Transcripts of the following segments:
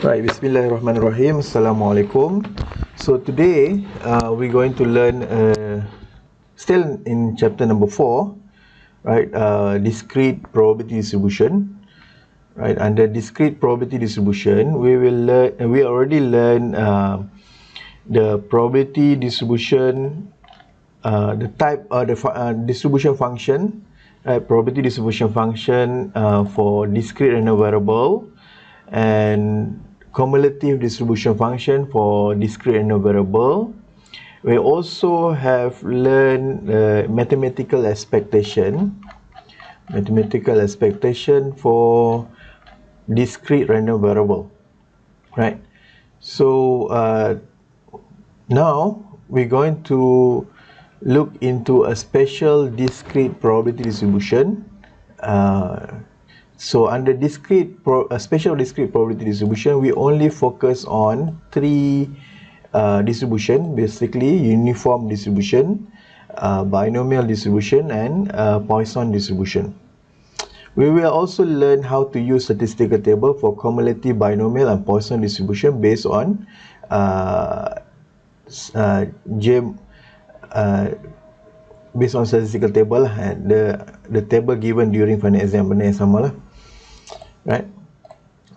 Right, Bismillahirrahmanirrahim. Assalamualaikum. So today we're going to learn still in chapter number 4, right? Discrete probability distribution. Right, under discrete probability distribution, we already learn the probability distribution, the type of the distribution function, probability distribution function for discrete random variable, and cumulative distribution function for discrete random variable. We also have learned mathematical expectation for discrete random variable, right? So now we're going to look into a special discrete probability distribution. So under special discrete probability distribution, we only focus on three distribution, basically uniform distribution, binomial distribution, and Poisson distribution. We will also learn how to use statistical table for cumulative, binomial, and Poisson distribution based on based on statistical table and the table given during final exam, benda yang sama lah. Right.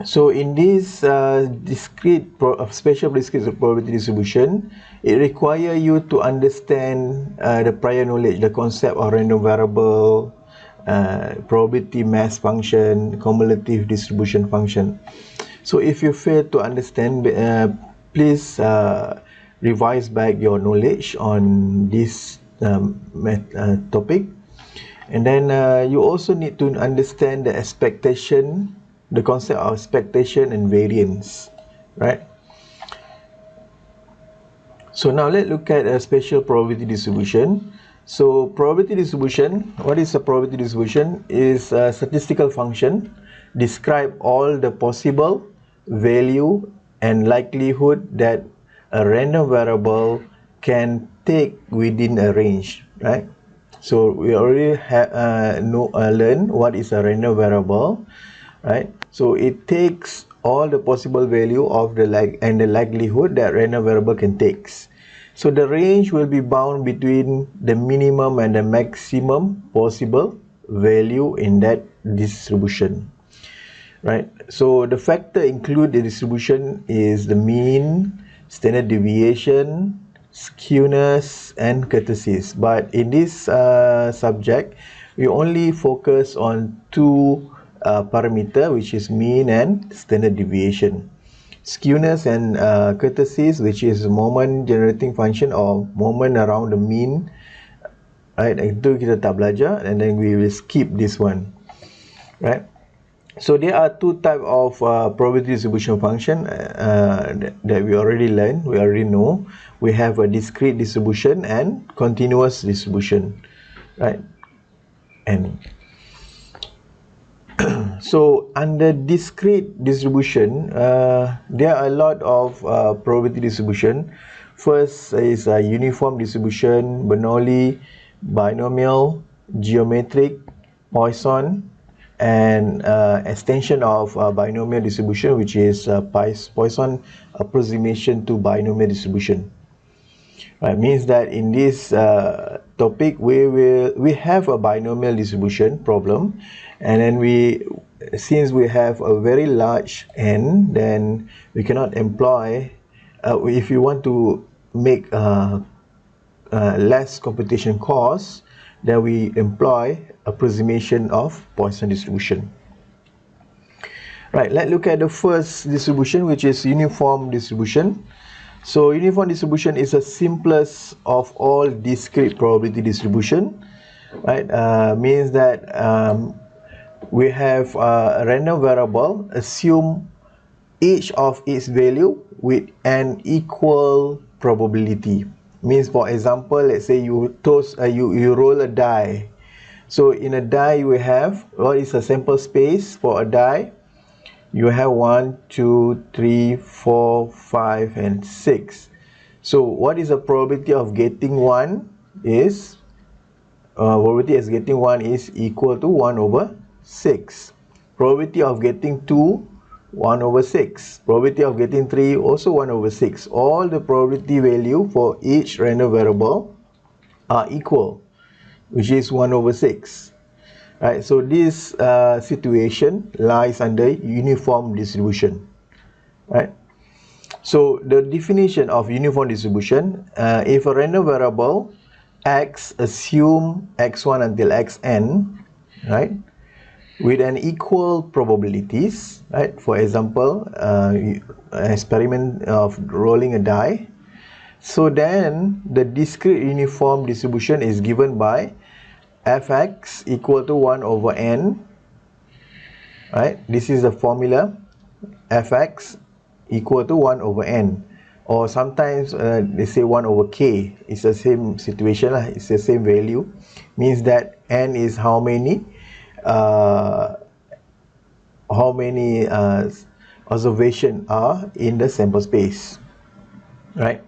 So in this special discrete probability distribution, it requires you to understand the prior knowledge, the concept of random variable, probability mass function, cumulative distribution function. So if you fail to understand, please revise back your knowledge on this topic. And then you also need to understand the expectation, the concept of expectation and variance, right? So now let's look at a special probability distribution. So probability distribution, what is a probability distribution? Is a statistical function describe all the possible value and likelihood that a random variable can take within a range, right? So we already learn what is a random variable, right? So it takes all the possible value of the likelihood that random variable can take. So the range will be bound between the minimum and the maximum possible value in that distribution, right? So the factor include the distribution is the mean, standard deviation, skewness, and kurtosis. But in this subject, we only focus on two parameter, which is mean and standard deviation. Skewness and kurtosis, which is moment generating function or moment around the mean, right? Itu kita tak belajar, and then we will skip this one, right? So there are two types of probability distribution function that we already learned, we already know. We have a discrete distribution and continuous distribution, right? And so under discrete distribution, there are a lot of probability distribution. First is a uniform distribution, Bernoulli, binomial, geometric, Poisson, and extension of binomial distribution, which is Poisson approximation to binomial distribution. Right, means that in this topic we have a binomial distribution problem, and then since we have a very large n, then we cannot employ if you want to make less computation cost, then we employ approximation of Poisson distribution. Right, let's look at the first distribution, which is uniform distribution. So uniform distribution is the simplest of all discrete probability distribution, right? Means that we have a random variable, assume each of its value with an equal probability. Means, for example, let's say you roll a die. So in a die you have, what is a sample space for a die? You have 1, 2, 3, 4, 5, and 6. So what is the probability of getting 1 is probability as getting 1 is equal to 1 over 6. Probability of getting 2 1 over 6. Probability of getting 3 also 1 over 6. All the probability value for each random variable are equal, which is 1 over 6. Right, so this situation lies under uniform distribution. Right. So the definition of uniform distribution, if a random variable x, assume x1 until xn, right, with an equal probabilities, right? For example, experiment of rolling a die. So then the discrete uniform distribution is given by fx equal to 1 over n, right? This is the formula, fx equal to 1 over n, or sometimes they say 1 over k. It's the same situation, it's the same value, means that n is how many observation are in the sample space, right?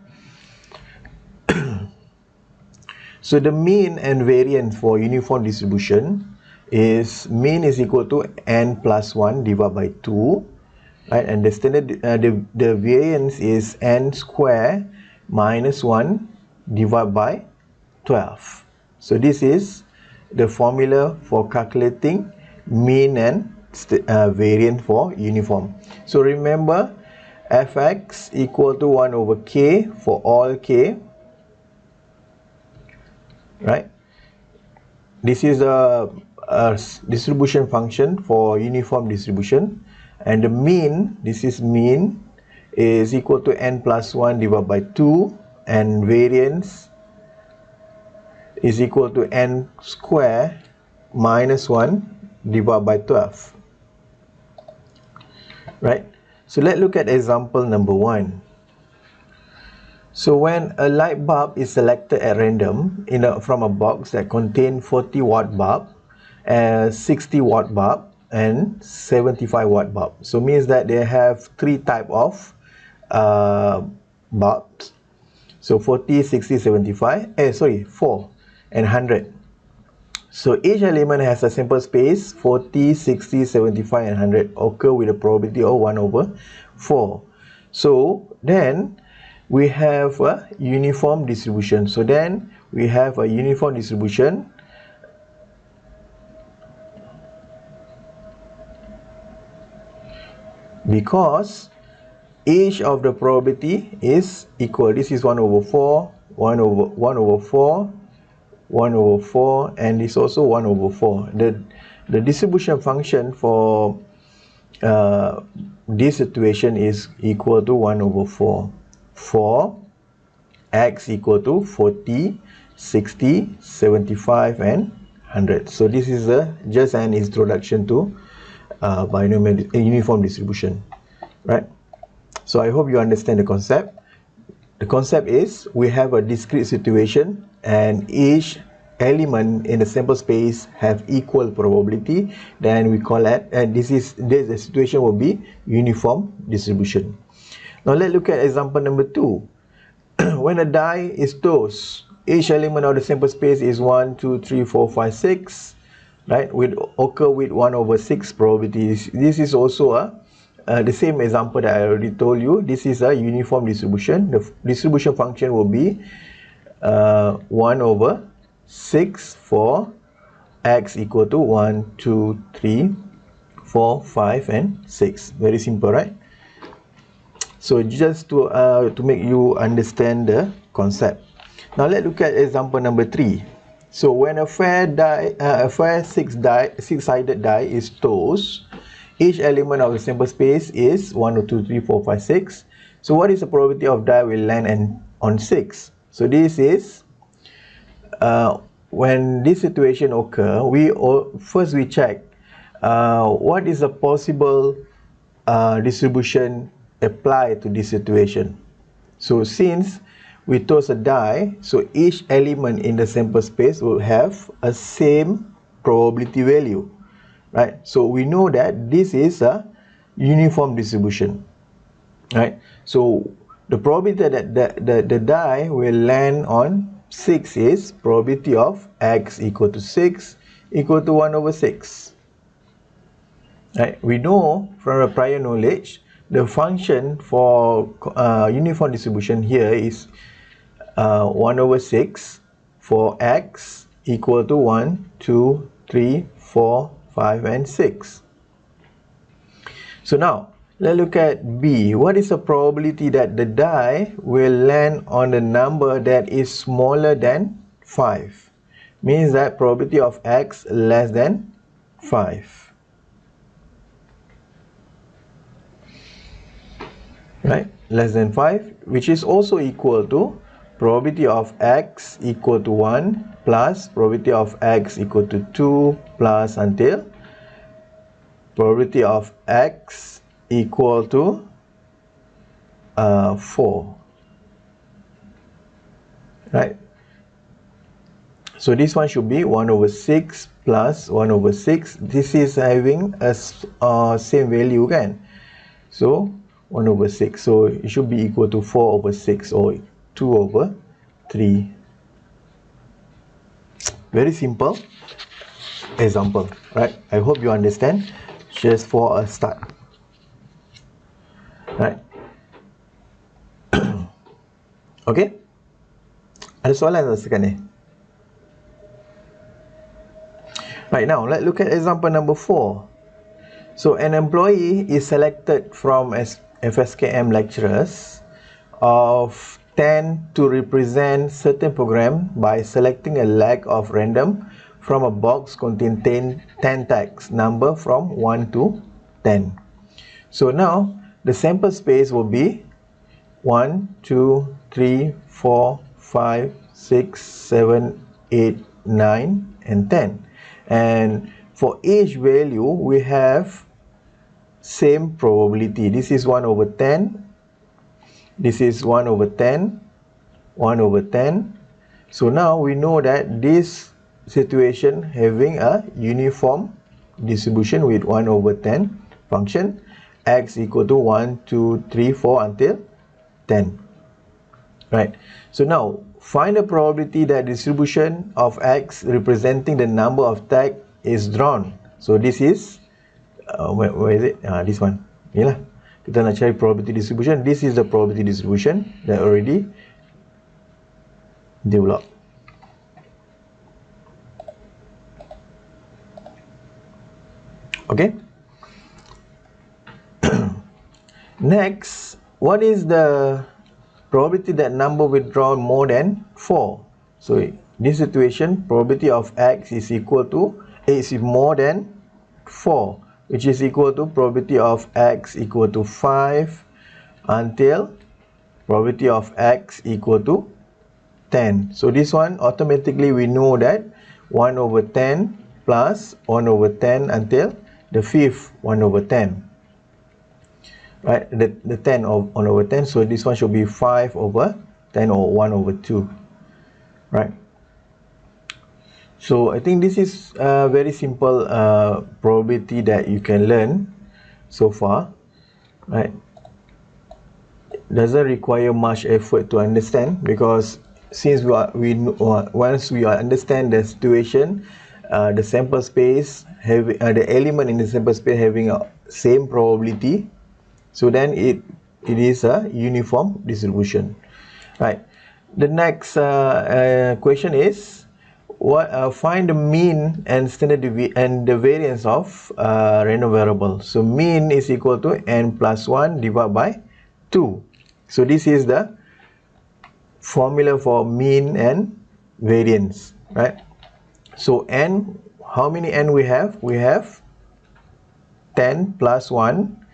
So the mean and variance for uniform distribution is mean is equal to n plus 1 divided by 2, right? And the standard the variance is n square minus 1 divided by 12. So this is the formula for calculating mean and variance for uniform. So remember, fx equal to 1 over k for all k, right? This is a distribution function for uniform distribution, and the mean, this is mean, is equal to n plus 1 divided by 2, and variance is equal to n square minus 1 divided by 12, right? So let's look at example number 1. So when a light bulb is selected at random from a box that contains 40 watt bulb, 60 watt bulb, and 75 watt bulb. So means that they have three type of bulbs. So 40, 60, 75, 4 and 100. So each element has a sample space 40, 60, 75 and 100 occur with a probability of 1 over 4. So then we have a uniform distribution. So then we have a uniform distribution because each of the probability is equal. This is 1 over 4, 1 over 4, 1 over 4, and this also 1 over 4. The distribution function for this situation is equal to 1 over 4 for x equal to 40, 60, 75 and 100. So this is just an introduction to binomial uniform distribution, right? So I hope you understand the concept. The concept is we have a discrete situation and each element in the sample space have equal probability, then we call that, and the situation will be uniform distribution. Now let's look at example number 2. When a die is tossed, each element of the sample space is 1, 2, 3, 4, 5, 6, right? Occur with 1 over 6 probabilities. This is also the same example that I already told you. This is a uniform distribution. The distribution function will be 1 over 6 for x equal to 1, 2, 3, 4, 5 and 6. Very simple, right? So just to make you understand the concept. Now let's look at example number 3. So when a fair six-sided die is tossed, each element of the sample space is 1, 2, 3, 4, 5, 6. So what is the probability of die will land on 6? So this is when this situation occur, first we check what is the possible distribution applied to this situation. So since we toss a die, so each element in the sample space will have a same probability value, right? So we know that this is a uniform distribution, right? So the probability that the die will land on 6 is probability of x equal to 6 equal to 1 over 6, Right? We know from our prior knowledge, the function for uniform distribution here is 1 over 6 for x equal to 1, 2, 3, 4, 5, and 6. So now, let's look at B. What is the probability that the die will land on a number that is smaller than 5? Means that probability of x less than 5. Right? Less than 5, which is also equal to probability of x equal to 1 plus probability of x equal to 2 plus until probability of x equal to 4. Right? So this one should be 1 over 6 plus 1 over 6. This is having a same value, kan? So 1 over 6. So it should be equal to 4 over 6 or 2 over 3. Very simple example, right? I hope you understand. Just for a start, right? Okay. Ada soalan tak sekarang ni? Right, now let's look at example number 4. So an employee is selected from FSKM lecturers of 10 to represent certain program by selecting a leg of random from a box containing 10 tags, number from 1 to 10. So now the sample space will be 1, 2, 3, 4, 5, 6, 7, 8, 9, and 10. And for each value, we have same probability. This is 1 over 10. This is 1 over 10. 1 over 10. So now we know that this situation having a uniform distribution with 1 over 10 function, x equal to 1, 2, 3, 4 until 10. Right. So now find the probability that distribution of x representing the number of tag is drawn. So this is where is it? This one. Inilah. Kita nak cari probability distribution. This is the probability distribution that already developed. Okay. Next, what is the probability that number withdrawn more than 4? So in this situation, probability of x is equal to more than 4, which is equal to probability of x equal to 5 until probability of x equal to 10. So this one automatically we know that 1 over 10 plus 1 over 10 until the fifth 1 over 10, right? The 10 of 1 over 10. So this one should be 5 over 10 or 1 over 2, right? So I think this is a very simple probability that you can learn so far, right? It doesn't require much effort to understand, because since once we understand the situation, the sample space having the element in the sample space having a same probability, so then it is a uniform distribution, right? The next question is find the mean and standard and the variance of random variable. So mean is equal to n plus 1 divided by 2. So this is the formula for mean and variance, right? So n, how many n we have? We have 10 plus 1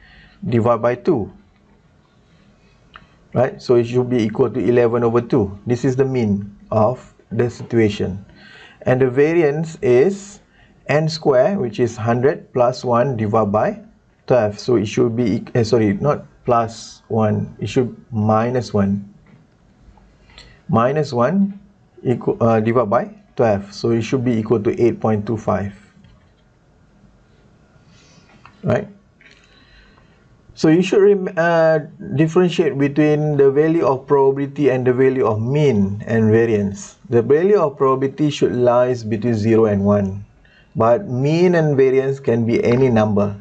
divided by 2, right? So it should be equal to 11 over 2. This is the mean of the situation. And the variance is n square, which is 100 plus 1 divided by 12. So it should be, sorry, not plus 1, it should minus 1. Minus 1 equal, divided by 12. So it should be equal to 8.25. Right? So you should differentiate between the value of probability and the value of mean and variance. The value of probability should lie between 0 and 1. But mean and variance can be any number.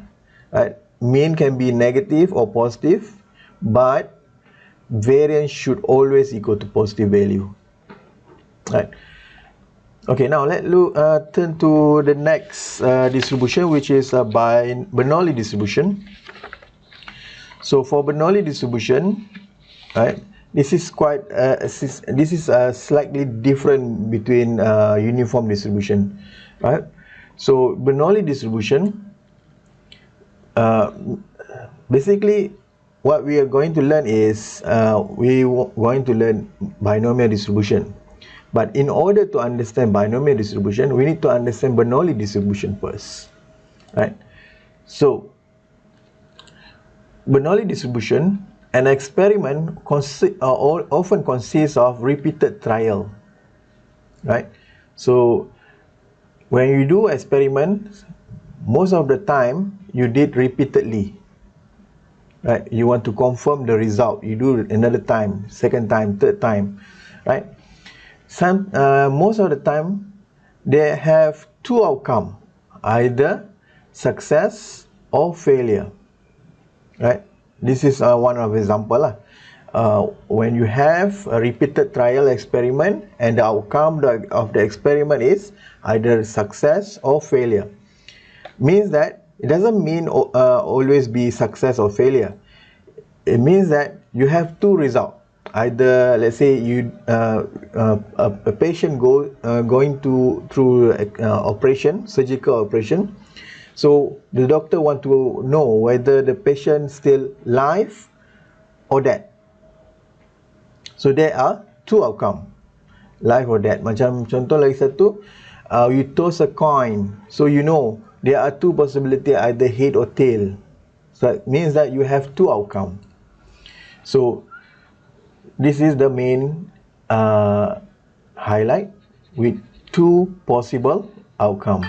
right? Mean can be negative or positive, but variance should always equal to positive value, right? Okay, now let's turn to the next distribution, which is by Bernoulli distribution. So for Bernoulli distribution, right, this is quite slightly different between uniform distribution, right? So Bernoulli distribution, basically what we are going to learn is going to learn binomial distribution. But in order to understand binomial distribution, we need to understand Bernoulli distribution first, right? So Bernoulli distribution, an experiment often consists of repeated trial, right? So when you do experiment, most of the time you did repeatedly, right? You want to confirm the result, you do another time, second time, third time, right? Most of the time they have two outcomes, either success or failure, right? This is one of example. When you have a repeated trial experiment and the outcome of the experiment is either success or failure, means that it doesn't mean always be success or failure. It means that you have two results. Either, let's say you a patient going through operation, surgical operation. So the doctor want to know whether the patient still alive or dead. So there are two outcome, live or dead. Macam contoh lagi satu, you toss a coin, so you know there are two possibility, either head or tail. So it means that you have two outcome. So this is the main highlight with two possible outcome.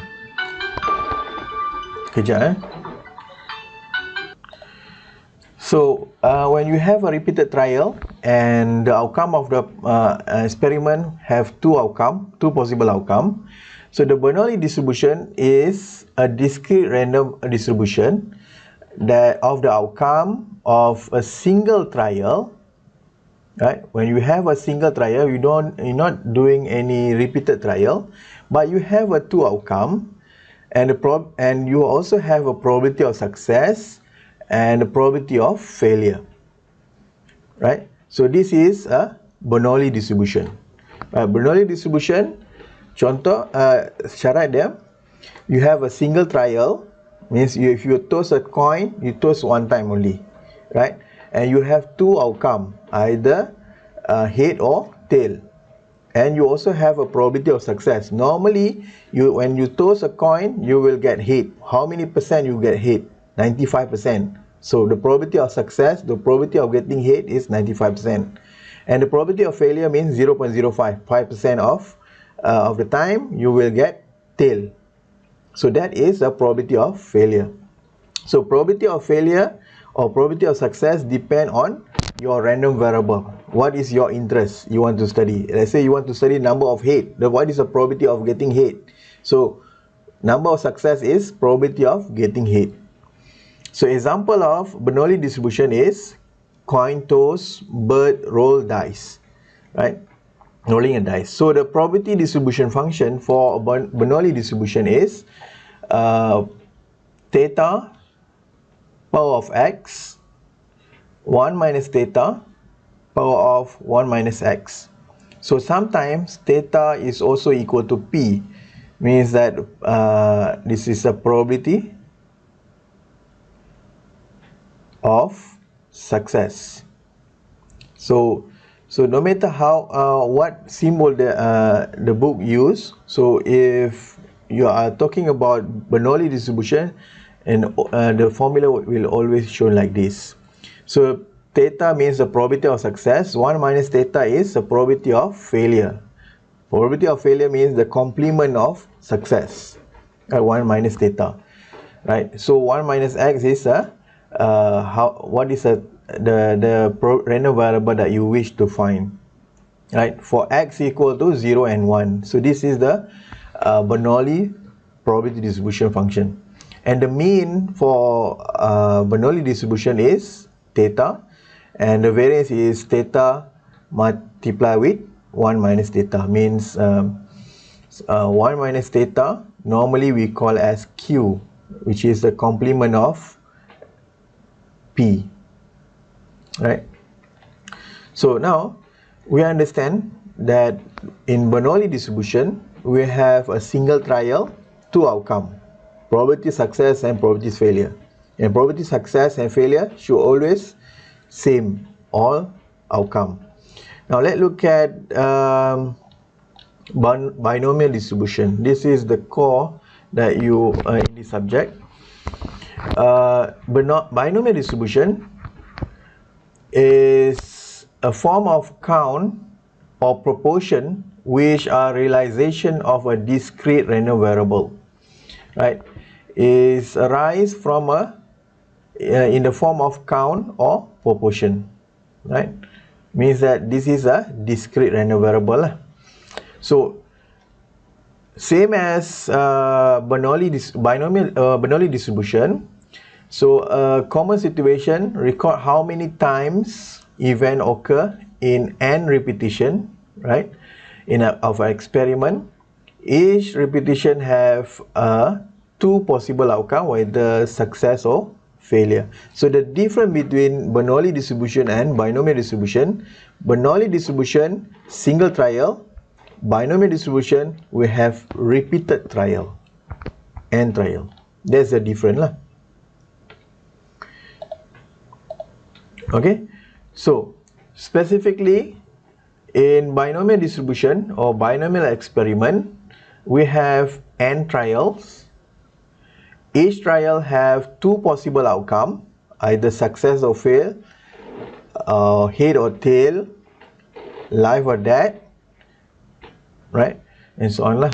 Kejap. So when you have a repeated trial and the outcome of the experiment have two possible outcome. So the Bernoulli distribution is a discrete random distribution that of the outcome of a single trial. Right? When you have a single trial, you're not doing any repeated trial, but you have a two outcome, and you also have a probability of success and a probability of failure. Right? So this is a Bernoulli distribution. Bernoulli distribution, contoh syarat dia, you have a single trial, means if you toss a coin, you toss one time only, right? And you have two outcome, either head or tail, and you also have a probability of success. Normally, when you toss a coin, you will get head. How many percent you get head? 95%. So the probability of success, the probability of getting head is 95%, and the probability of failure means 0.05, 5% of the time you will get tail. So that is a probability of failure. So probability of failure or probability of success depend on your random variable. What is your interest you want to study? Let's say you want to study number of head. What is the probability of getting head? So number of success is probability of getting head. So example of Bernoulli distribution is coin toss, bird, roll dice, right? Rolling a dice. So the probability distribution function for Bernoulli distribution is theta power of x 1 minus theta power of 1 minus x. So sometimes theta is also equal to p, means that this is a probability of success. So no matter how what symbol the book use, so if you are talking about Bernoulli distribution, and the formula will always show like this. So theta means the probability of success, 1 minus theta is the probability of failure. Probability of failure means the complement of success, 1 minus theta, right? So 1 minus x is what is the random variable that you wish to find, right? For x equal to 0 and 1. So this is the Bernoulli probability distribution function. and the mean for Bernoulli distribution is theta, and the variance is theta multiplied with 1 minus theta, means 1 minus theta normally we call as Q, which is the complement of P, right? So now we understand that in Bernoulli distribution we have a single trial, two outcome, probability success and probability failure, and probability success and failure should always same all outcome. Now let's look at binomial distribution. This is the core that you in this subject. Binomial distribution is a form of count or proportion which are realization of a discrete random variable, right? Is arise from a in the form of count or proportion, right? Means that this is a discrete random variable. So same as Bernoulli distribution. So a common situation record how many times event occur in n repetition, right? Of an experiment. Each repetition have two possible outcome, whether success or failure. So the difference between Bernoulli distribution and binomial distribution: Bernoulli distribution single trial, binomial distribution we have repeated trial, n trial. That's the difference lah. Okay, so specifically in binomial distribution or binomial experiment, we have n trials. Each trial have two possible outcome, either success or fail, head or tail, life or death, right, and so on lah.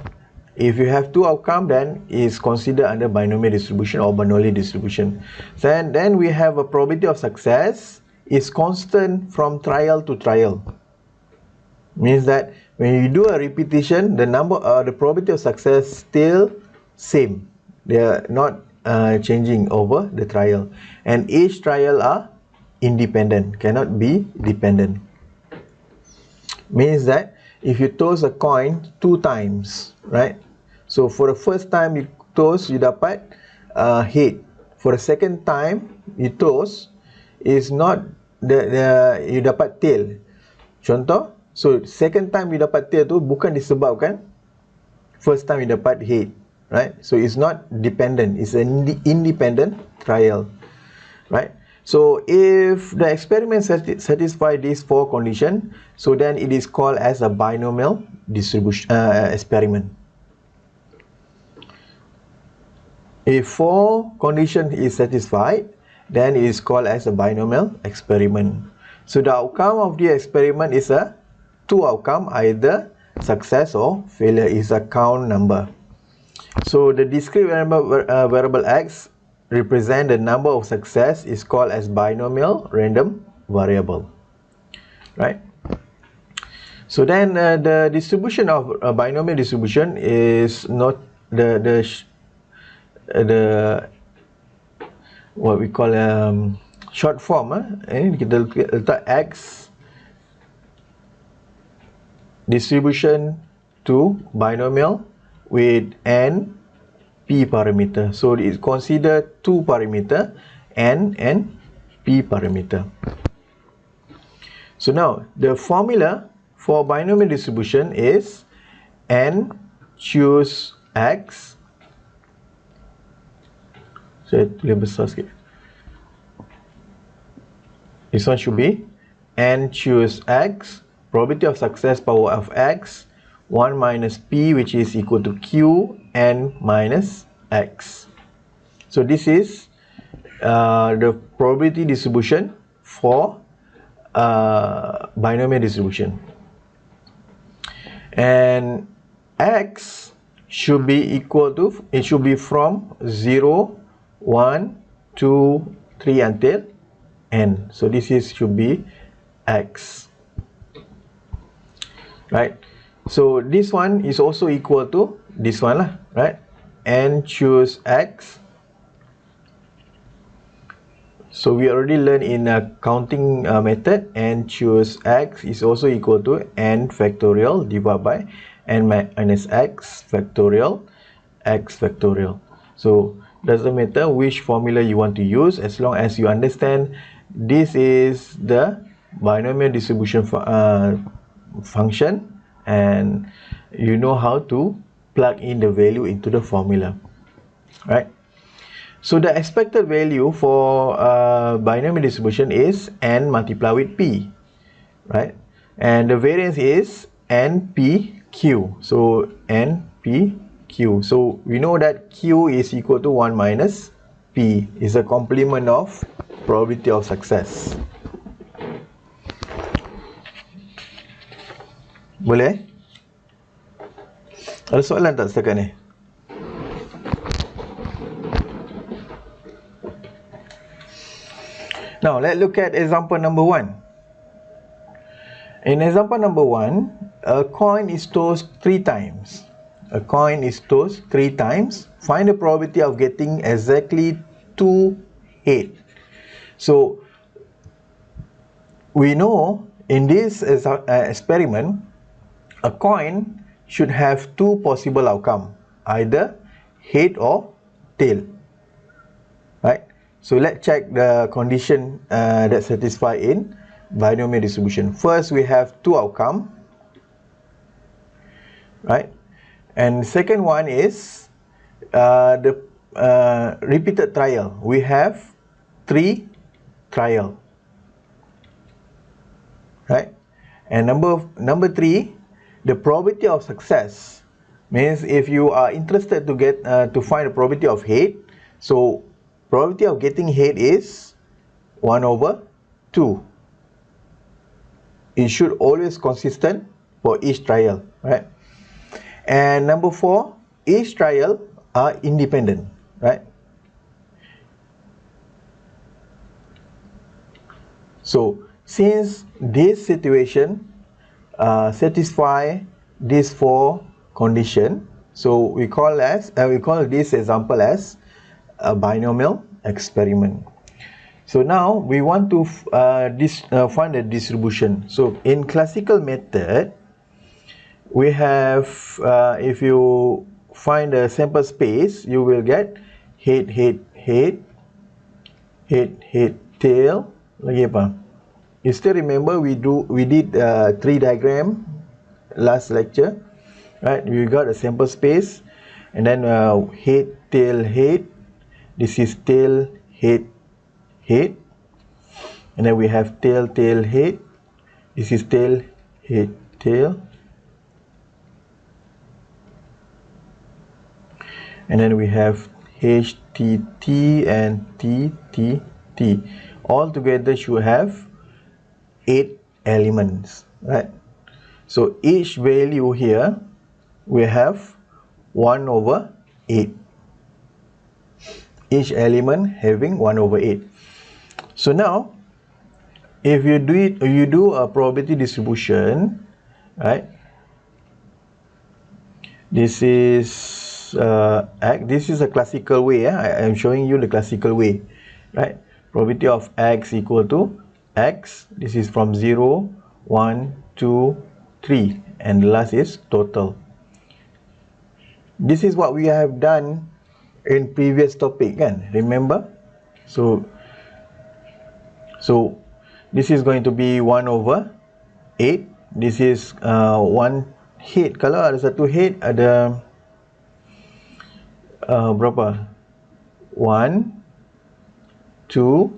If you have two outcome, then is considered under binomial distribution or Bernoulli distribution. Then we have a probability of success is constant from trial to trial. Means that when you do a repetition, the probability of success still same. They are not changing over the trial, and each trial are independent, cannot be dependent. Means that if you toss a coin two times, right? So for the first time you toss, you dapat head. For the second time you toss, is not you dapat tail. Contoh, so second time you dapat tail tu bukan disebabkan first time you dapat head, right? So it's not dependent, it's an independent trial, right? So if the experiment satisfy these four conditions, so then it is called as a binomial distribution experiment. If four condition is satisfied, then it is called as a binomial experiment. So the outcome of the experiment is a two outcome, either success or failure, is a count number. So the discrete variable x represent the number of success is called as binomial random variable, right? So then the distribution of binomial distribution is not the what we call short form. Kita letak x distribution to binomial with n p parameter. So it is considered two parameter, n and p parameter. So now the formula for binomial distribution is n choose x. Saya tulis besar sikit. This one should be n choose x, probability of success power of x, 1 minus p, which is equal to q n minus x. So this is the probability distribution for binomial distribution. And x should be equal to, it should be from 0, 1, 2, 3 until n. So this is should be x, right? So this one is also equal to this one lah, right? N choose x So we already learned in a counting method, n choose x is also equal to n factorial divided by n minus x factorial x factorial. So doesn't matter which formula you want to use, as long as you understand this is the binomial distribution function and you know how to plug in the value into the formula, right? So the expected value for binomial distribution is n multiplied with p, right? And the variance is npq. So npq. So we know that q is equal to 1 minus p. Is a complement of probability of success. Boleh? Ada soalan tak setakat ni? Now, let's look at example number 1. In example number 1, a coin is tossed 3 times. A coin is tossed 3 times. Find the probability of getting exactly 2 heads. So, we know in this experiment, a coin should have 2 possible outcomes, either head or tail, right? So let's check the condition that satisfy in binomial distribution. First, we have 2 outcomes, right? And second one is the repeated trial. We have 3 trial, right? And number 3, the probability of success means if you are interested to get to find the probability of head, so probability of getting head is 1 over 2. It should always consistent for each trial, right? And number 4, each trial are independent, right? So since this situation satisfy these 4 conditions, so we call this example as a binomial experiment. So now we want to find a distribution. So in classical method, we have if you find a sample space, you will get head, tail. Lagi apa? You still remember we did 3 diagram last lecture, right? We got a sample space, and then head, tail, head. This is tail, head, head. And then we have tail, tail, head. This is tail, head, tail. And then we have H, T, T and T, T, T. All together should have 8 elements, right? So each value here we have 1 over 8. Each element having 1 over 8. So now, if you do a probability distribution, right? This is a classical way. I am showing you the classical way, right? Probability of x equal to x. This is from 0, 1, 2, 3, and the last is total. This is what we have done in previous topic, kan? Remember? So this is going to be 1 over 8. This is 1 head. Kalau ada satu head, ada berapa? 1, 2,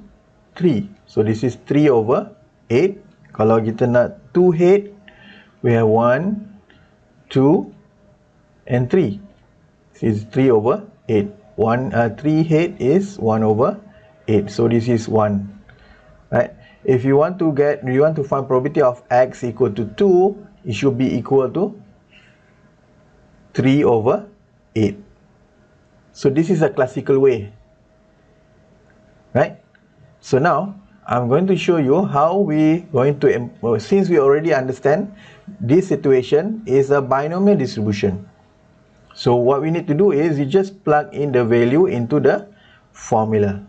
3. So this is 3 over 8. Kalau kita nak 2 head, we have 1, 2, and 3. This is 3 over 8. 3 head is 1 over 8. So this is 1, right? If you want to find probability of x equal to 2, it should be equal to 3 over 8. So this is a classical way, right? So now I'm going to show you how we going to, since we already understand this situation is a binomial distribution. So what we need to do is you just plug in the value into the formula.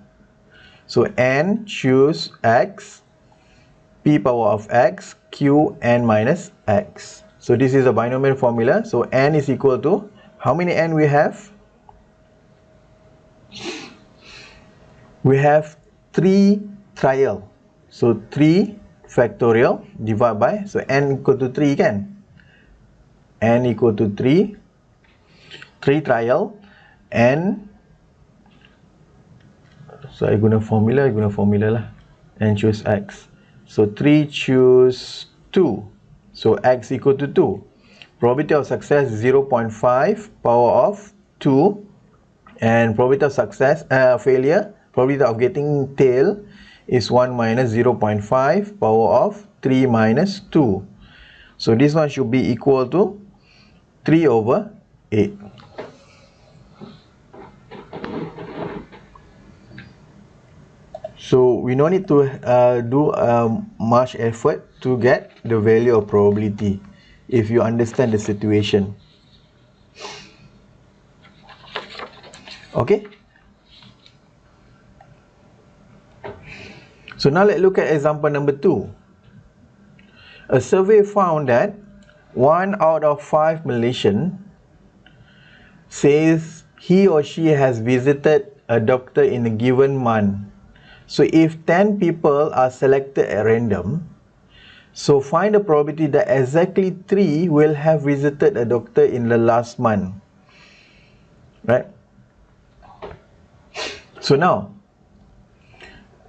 So n choose x, p power of x, q n minus x. So this is a binomial formula. So n is equal to, how many n we have? We have 3 trial. So 3 factorial divided by, so n equal to 3 kan? N equal to 3 trial, n, so I guna formula lah, n choose x. So 3 choose 2, so x equal to 2. Probability of success 0.5 power of 2, and probability of success, failure, probability of getting tail is 1 minus 0.5 power of 3 minus 2. So this one should be equal to 3 over 8. So we don't need to do much effort to get the value of probability if you understand the situation. Okay. So now let's look at example number 2. A survey found that 1 out of 5 Malaysians says he or she has visited a doctor in a given month. So if 10 people are selected at random, so find the probability that exactly 3 will have visited a doctor in the last month. Right? So now,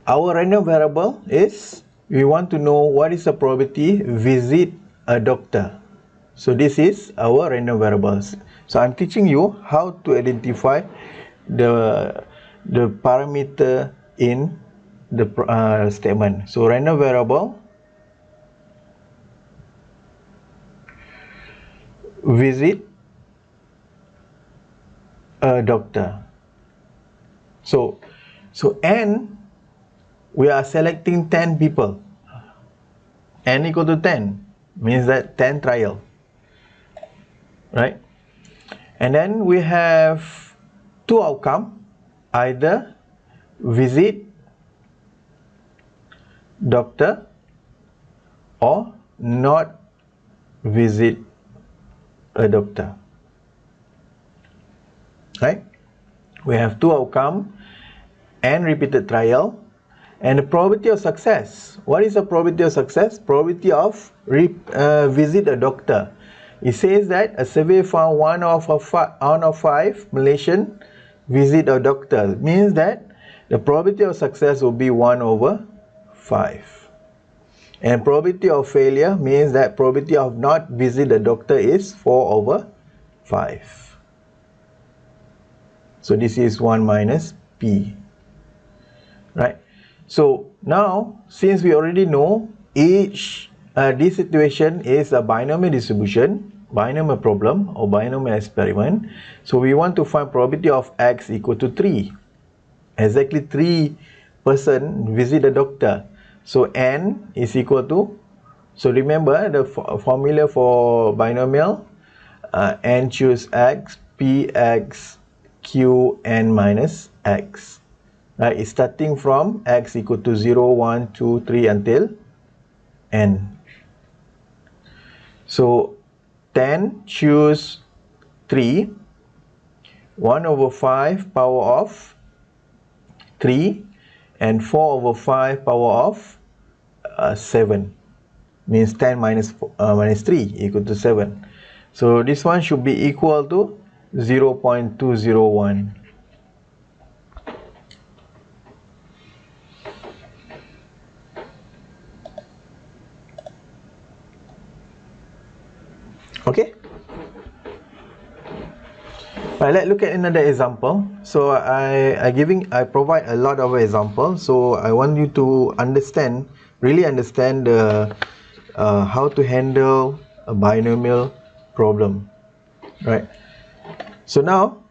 our random variable is, we want to know what is the probability visit a doctor. So this is our random variables. So I'm teaching you how to identify the parameter in the statement. So random variable visit a doctor. So n, we are selecting 10 people. N equal to 10 means that 10 trial, right? And then we have 2 outcome, either visit doctor or not visit a doctor, right? We have 2 outcome and repeated trial, and the probability of success. What is the probability of success? Probability of visit a doctor. It says that a survey found 1 out of 5 Malaysian visit a doctor. It means that the probability of success will be 1 over 5. And probability of failure means that probability of not visit the doctor is 4 over 5. So this is 1 minus P. Right? So now, since we already know each this situation is a binomial distribution, binomial problem or binomial experiment, so we want to find probability of x equal to 3. Exactly 3 person visit the doctor. So n is equal to, so remember the formula for binomial, n choose x, p x, q n minus x. Right, it's starting from x equal to 0, 1, 2, 3 until n. So 10 choose 3, 1 over 5 power of 3, and 4 over 5 power of 7. Means 10 minus 3 equal to 7. So this one should be equal to 0.201. Okay. Right, let's look at another example. So I provide a lot of examples. So I want you to understand, really understand the how to handle a binomial problem, right? So now,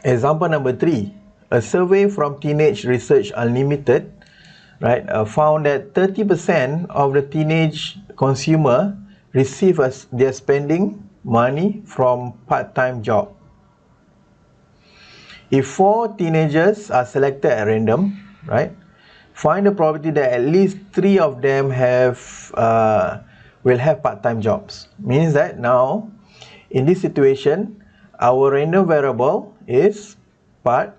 example number 3, a survey from Teenage Research Unlimited, right, found that 30% of the teenage consumer receive their spending money from part-time job. If 4 teenagers are selected at random, right, find the probability that at least 3 of them will have part-time jobs. Means that now in this situation our random variable is part-time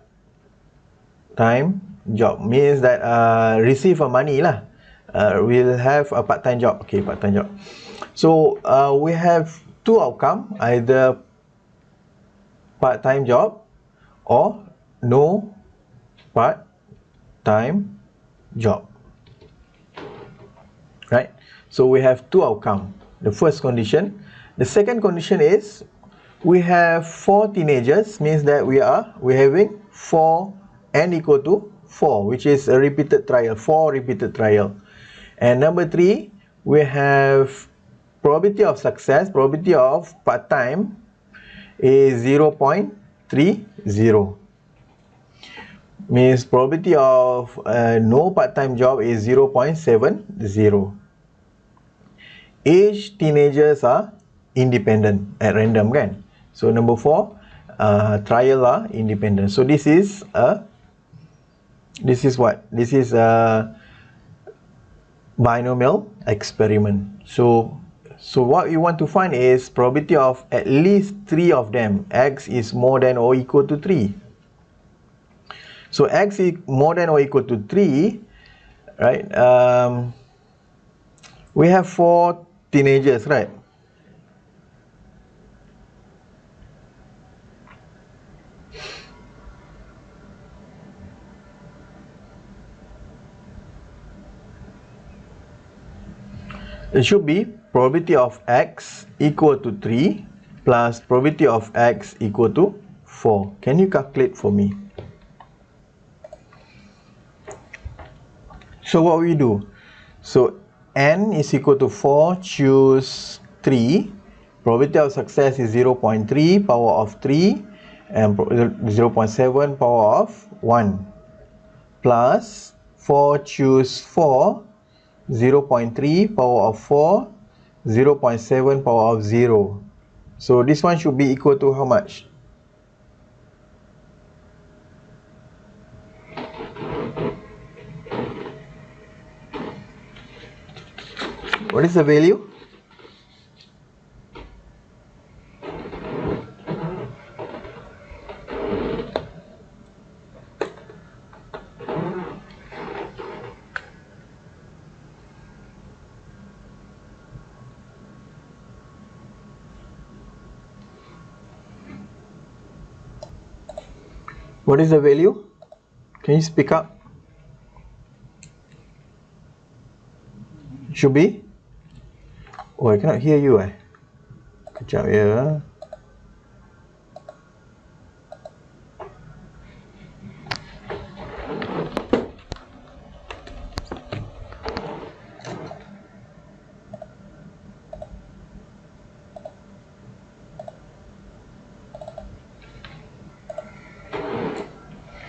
job. Means that receive a money lah, will have a part-time job. Okay, part-time job. So we have two outcome, either part-time job or no part-time job, right? So we have two outcome, the first condition. The second condition is we have 4 teenagers, means that we're having 4 n equal to 4, which is a repeated trial, 4 repeated trial. And number 3, we have probability of success, probability of part-time is 0.30, means probability of no part-time job is 0.70. Each teenagers are independent at random, kan? So number 4, trial are independent. So this is a binomial experiment. So what you want to find is probability of at least 3 of them. X is more than or equal to 3. So X is more than or equal to 3, right? We have 4 teenagers, right? It should be probability of X equal to 3 plus probability of X equal to 4. Can you calculate for me? So what we do? So n is equal to 4, choose 3. Probability of success is 0.3, power of 3, and 0.7, power of 1. Plus 4, choose 4. 0.3, power of 4, 0.7, power of 0. So this one should be equal to how much? What is the value? What is the value? Can you speak up? Should be? Oh, I cannot hear you. Kejap ya.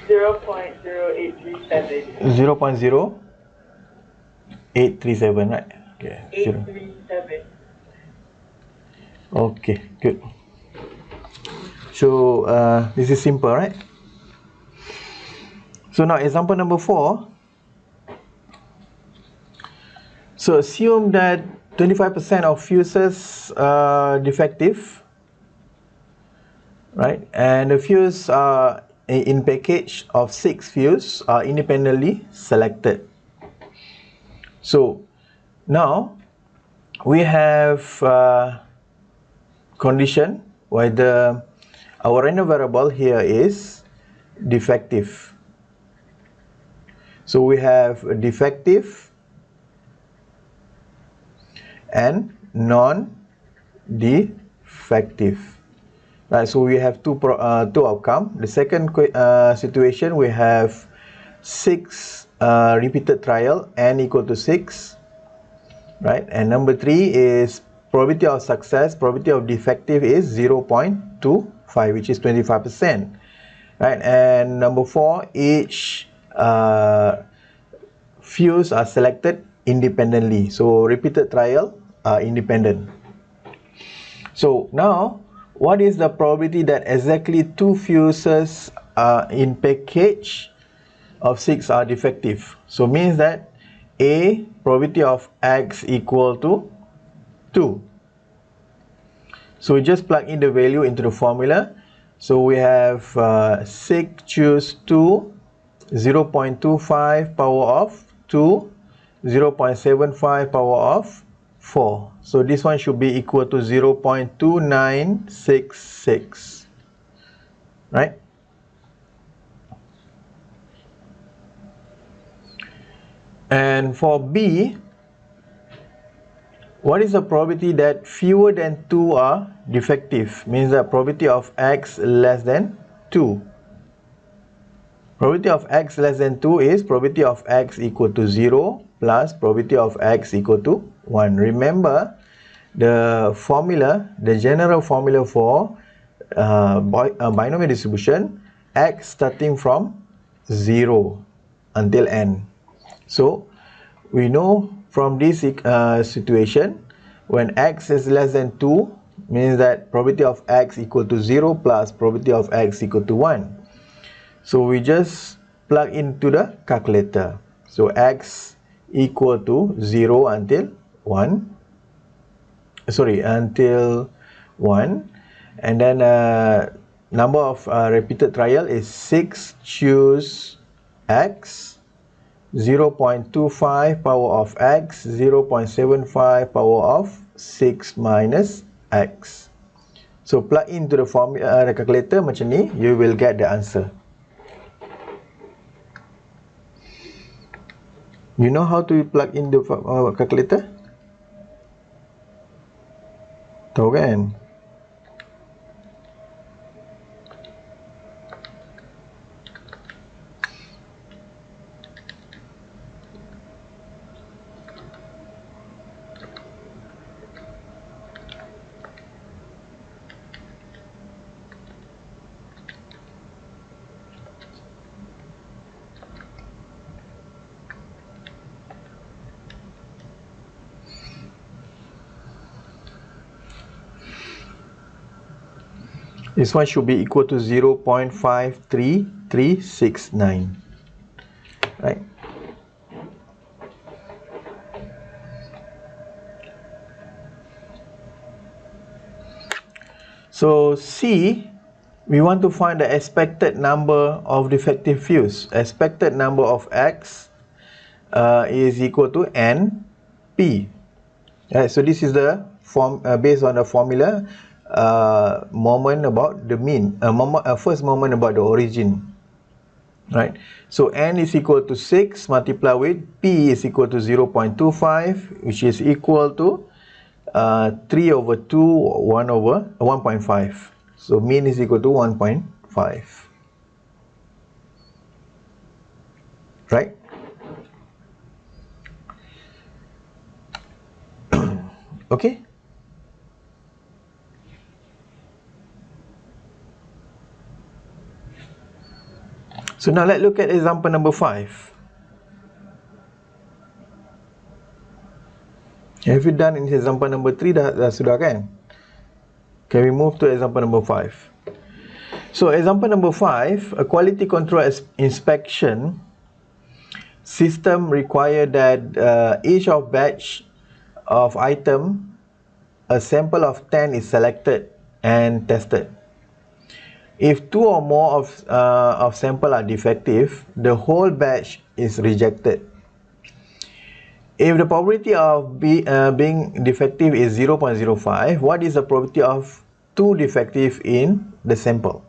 Zero point zero 837, right? Okay. 837. Okay, good. So this is simple, right? So now example number 4. So assume that 25% of fuses are defective, right? And the fuse are in package of 6 fuses are independently selected. So now we have condition whether our random variable here is defective. So we have defective and non-defective. Right, so we have two outcome. The second situation, we have 6 repeated trial, n equal to 6, right? And number 3 is probability of success, probability of defective is 0.25, which is 25%, right? And number 4, each fuse are selected independently. So repeated trial are independent. So now, what is the probability that exactly 2 fuses are in package of 6 are defective. So means that A, probability of X equal to 2. So we just plug in the value into the formula. So we have 6 choose 2, 0.25 power of 2, 0.75 power of 4. So this one should be equal to 0.2966. Right? And for B, what is the probability that fewer than 2 are defective? Means that probability of X less than 2. Probability of X less than 2 is probability of X equal to 0 plus probability of X equal to 1. Remember the formula, the general formula for binomial distribution, X starting from 0 until n. So we know from this situation, when X is less than 2, means that probability of X equal to 0 plus probability of X equal to 1. So we just plug into the calculator. So X equal to 0 until 1. Until 1. And then number of repeated trial is 6 choose X, 0.25 power of X, 0.75 power of 6 minus X. So plug into the formula, the calculator macam ni, you will get the answer. You know how to plug in the calculator? Tahu kan? This one should be equal to 0.53369. Right? So C, we want to find the expected number of defective views. Expected number of X is equal to NP. Right, so this is the form based on the formula. Moment about the mean, first moment about the origin, right? So n is equal to 6 multiplied with p is equal to 0.25, which is equal to 3 over 2, 1 over 1.5. So mean is equal to 1.5, right? Okay. So now let's look at example number 5. Have you done in example number 3 dah sudah kan? Can we move to example number 5? So example number 5, a quality control inspection system require that each of batch of item, a sample of 10 is selected and tested. If 2 or more of sample are defective, the whole batch is rejected. If the probability of being defective is 0.05, what is the probability of 2 defective in the sample?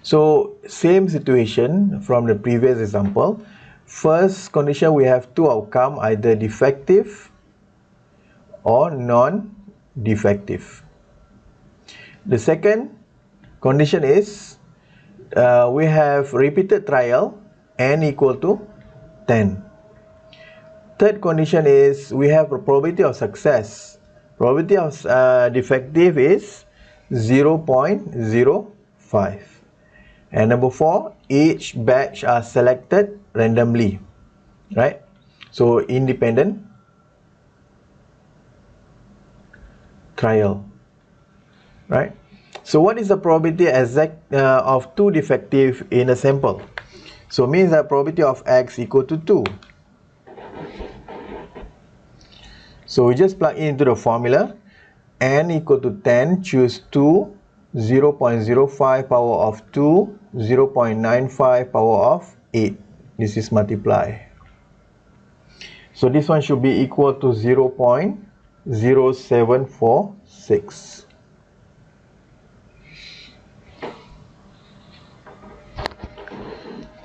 So same situation from the previous example. First condition, we have 2 outcome, either defective or non-defective. The second condition is we have repeated trial n equal to 10. Third condition is we have a probability of success. Probability of defective is 0.05. And number 4, each batch are selected randomly, right? So independent trial, right? So what is the probability exact of 2 defective in a sample? So means that probability of x equal to 2. So we just plug into the formula. N equal to 10, choose 2, 0.05 power of 2, 0.95 power of 8. This is multiply. So this one should be equal to 0.0746.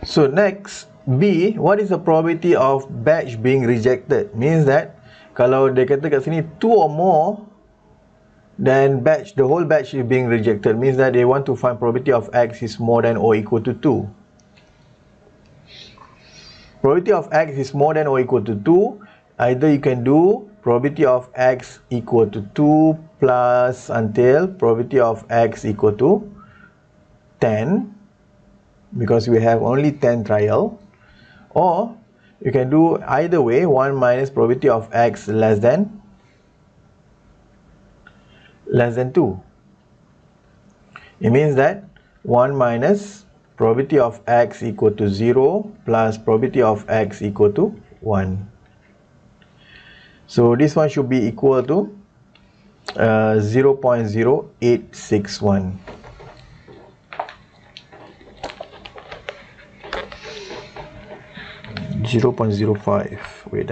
So next, B, what is the probability of batch being rejected? Means that kalau dia kata kat sini 2 or more, then the whole batch is being rejected. Means that they want to find probability of x is more than or equal to 2. Probability of x is more than or equal to 2. Either you can do probability of x equal to 2 plus until probability of x equal to 10, because we have only 10 trial, or you can do either way, 1 minus probability of x less than 2. It means that 1 minus probability of x equal to 0 plus probability of x equal to 1. So this one should be equal to 0.0861. .05. Wait.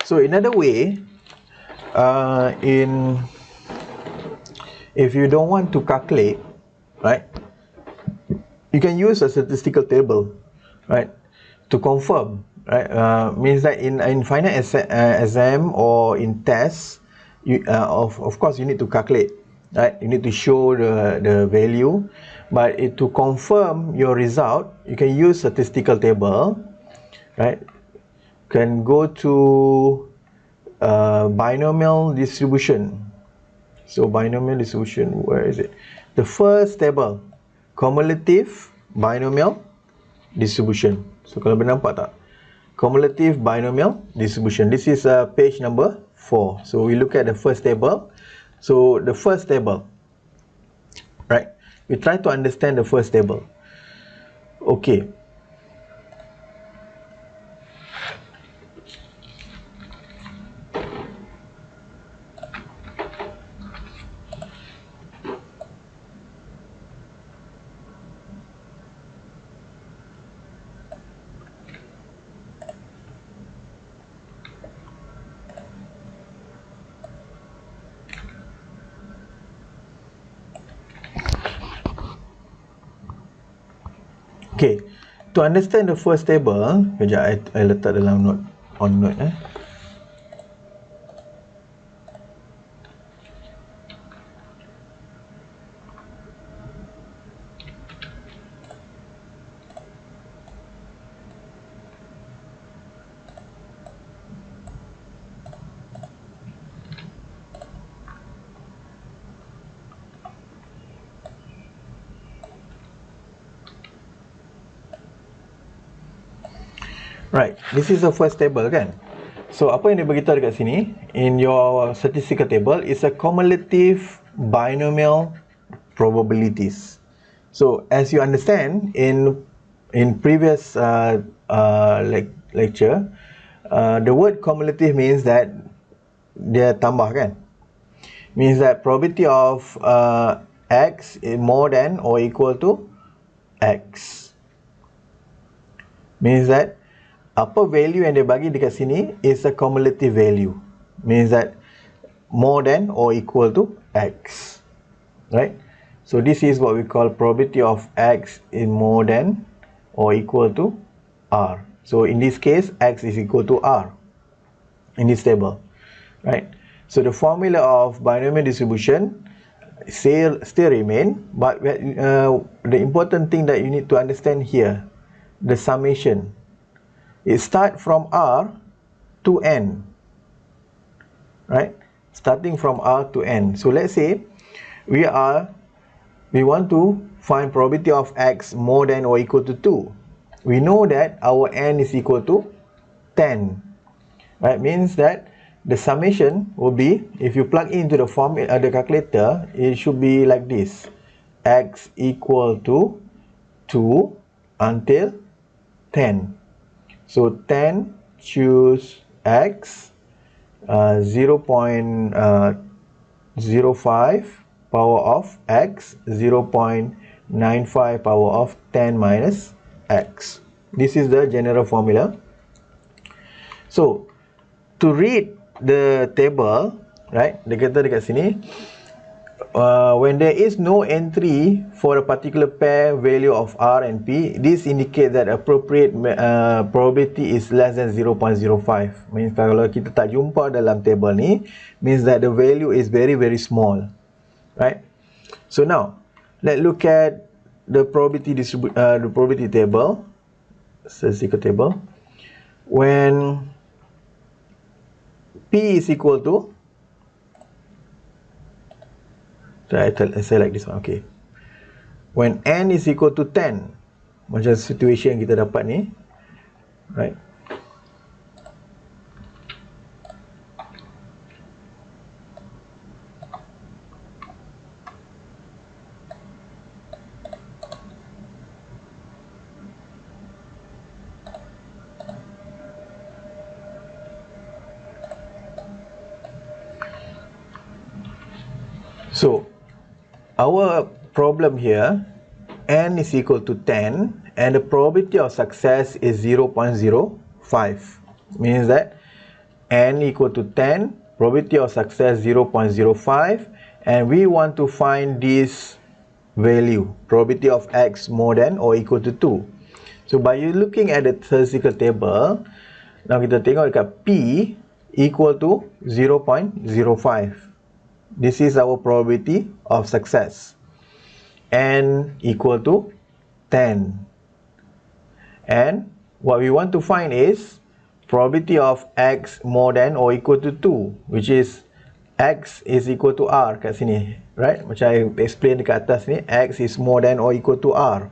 So another way, if you don't want to calculate, right, you can use a statistical table, right, to confirm, right. Means that in final exam or in tests, you of course you need to calculate, right. You need to show the value, but to confirm your result, you can use statistical table, right. Can go to binomial distribution. So binomial distribution, where is it? The first table, cumulative binomial distribution. So kalau nampak tak? Cumulative binomial distribution. This is page number 4. So we look at the first table. So the first table, right? We try to understand the first table. Okay. Okay, to understand the first table, kejap I letak dalam note, on note. Right, this is the first table kan. So apa yang dia beritahu dekat sini, in your statistical table, is a cumulative binomial probabilities. So as you understand in previous lecture, the word cumulative means that dia tambah kan. Means that probability of x is more than or equal to x. Means that apa value yang dia bagi dekat sini is a cumulative value. Means that more than or equal to x. Right? So this is what we call probability of x is more than or equal to r. So in this case, x is equal to r in this table. Right? So the formula of binomial distribution still remain, but the important thing that you need to understand here, the summation. It starts from R to N, right? starting from R to N. So let's say we want to find probability of X more than or equal to 2. We know that our N is equal to 10. Right? Means that the summation will be, if you plug into the formula, the calculator, it should be like this. X equal to 2 until 10. So 10 choose X, 0.05 power of X, 0.95 power of 10 minus X. This is the general formula. So to read the table, right, dia kata dekat sini, when there is no entry for a particular pair value of R and P, this indicate that appropriate probability is less than 0.05. Means kalau kita tak jumpa dalam table ni, means that the value is very small, right? So now let's look at the probability table, statistical table. When P is equal to, so I say like this one, okay. When N is equal to 10, macam situation yang kita dapat ni, right? So our problem here, N is equal to 10 and the probability of success is 0.05. Means that N equal to 10, probability of success 0.05, and we want to find this value, probability of X more than or equal to 2. So by you looking at the statistical table, now kita tengok dekat P equal to 0.05. This is our probability of success. N equal to 10. And what we want to find is probability of X more than or equal to 2, which is X is equal to R kat sini, right? Macam I explain dekat atas ni, X is more than or equal to R.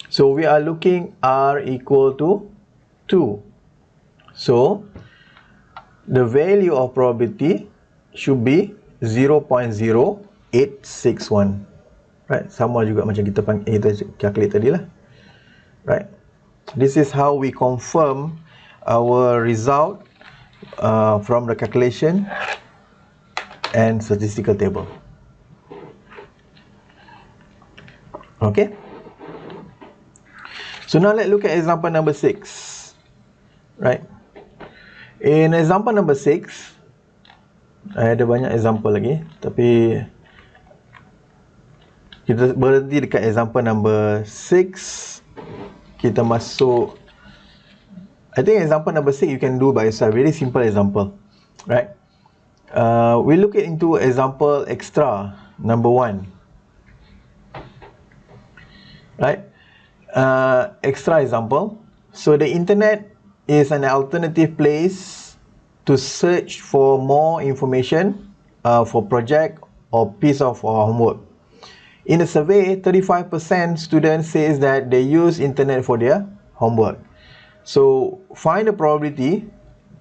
So we are looking R equal to 2. So the value of probability should be 0.0861, right? Sama juga macam kita calculate tadi lah, right? This is how we confirm our result from the calculation and statistical table. Okay, so now let's look at example number 6, right? In example number 6, ada banyak example lagi, tapi kita berhenti dekat example number 6. Kita masuk, I think example number 6 you can do by yourself, very simple example, right? We look into example extra number 1, right? Extra example. So the internet is an alternative place to search for more information for project or piece of homework. In a survey, 35% students says that they use internet for their homework. So find the probability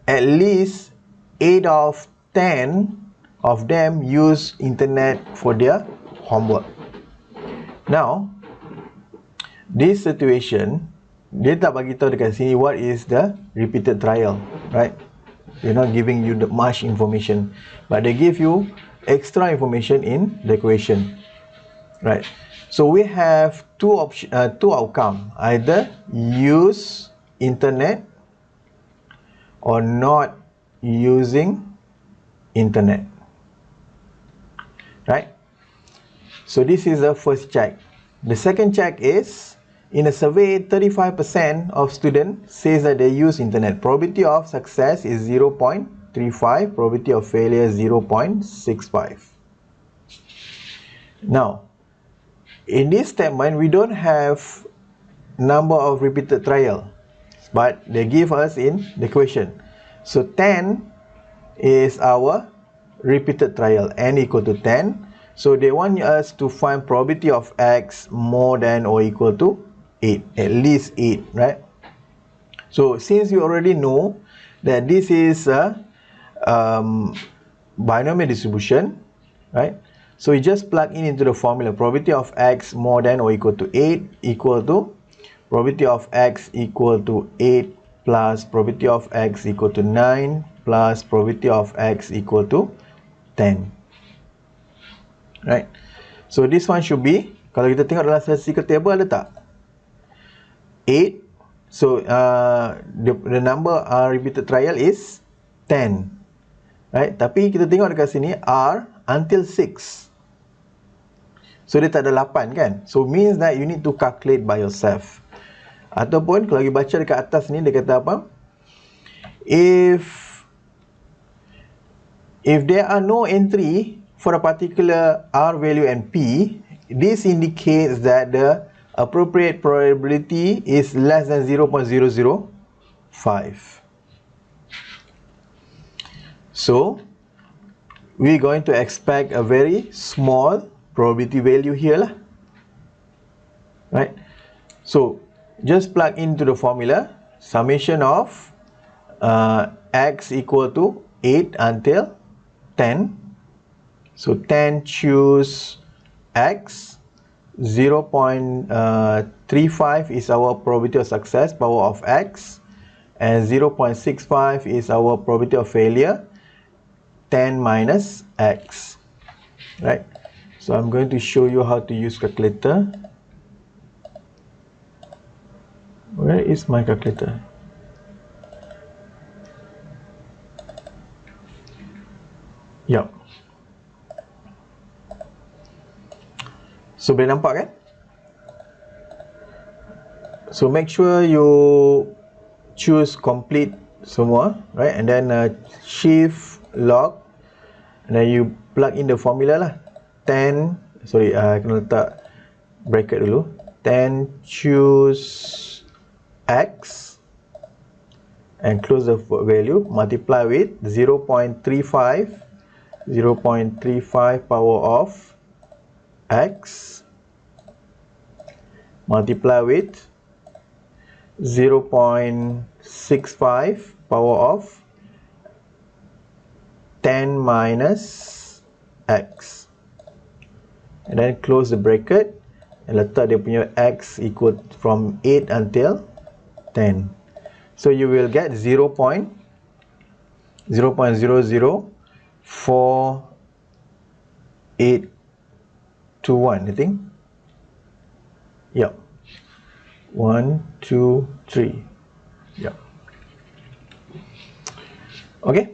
at least 8 of 10 of them use internet for their homework. Now, this situation, dia tak bagi tahu dekat sini what is the repeated trial, right? They're not giving you much information, but they give you extra information in the equation, right? So we have two outcome: either use internet or not using internet, right? So this is the first check. The second check is, in a survey, 35% of students says that they use internet. Probability of success is 0.35, probability of failure is 0.65. Now, in this statement, we don't have number of repeated trial, but they give us in the question. So 10 is our repeated trial, n equal to 10. So they want us to find probability of x more than or equal to 8, at least 8, right? So since you already know that this is a binomial distribution, right? So you just plug in into the formula, probability of x more than or equal to 8 equal to probability of x equal to 8 plus probability of x equal to 9 plus probability of x equal to 10. Right? So this one should be, kalau kita tengok dalam statistical table ada tak? 8. So the number repeated trial is 10. Right? Tapi kita tengok dekat sini R until 6. So dia tak ada 8 kan? So means that you need to calculate by yourself. Ataupun kalau kita baca dekat atas ni dia kata apa? If there are no entry for a particular R value and P, this indicates that the appropriate probability is less than 0.005. So we're going to expect a very small probability value here lah. Right? So just plug into the formula, summation of x equal to 8 until 10. So 10 choose x, 0.35 is our probability of success, power of x, and 0.65 is our probability of failure, 10 minus x. Right? So I'm going to show you how to use calculator. Where is my calculator? Yup. So boleh nampak kan? So make sure you choose complete semua, right? And then shift log, and then you plug in the formula lah. 10, sorry, kena letak bracket dulu. 10 choose x and close the value, multiply with 0.35 power of x, multiply with 0.65 power of 10 minus x, and then close the bracket and letak dia punya x equal from 8 until 10. So you will get 0.00481, I think. Yep. 1, 2, 3. Yep. Okay.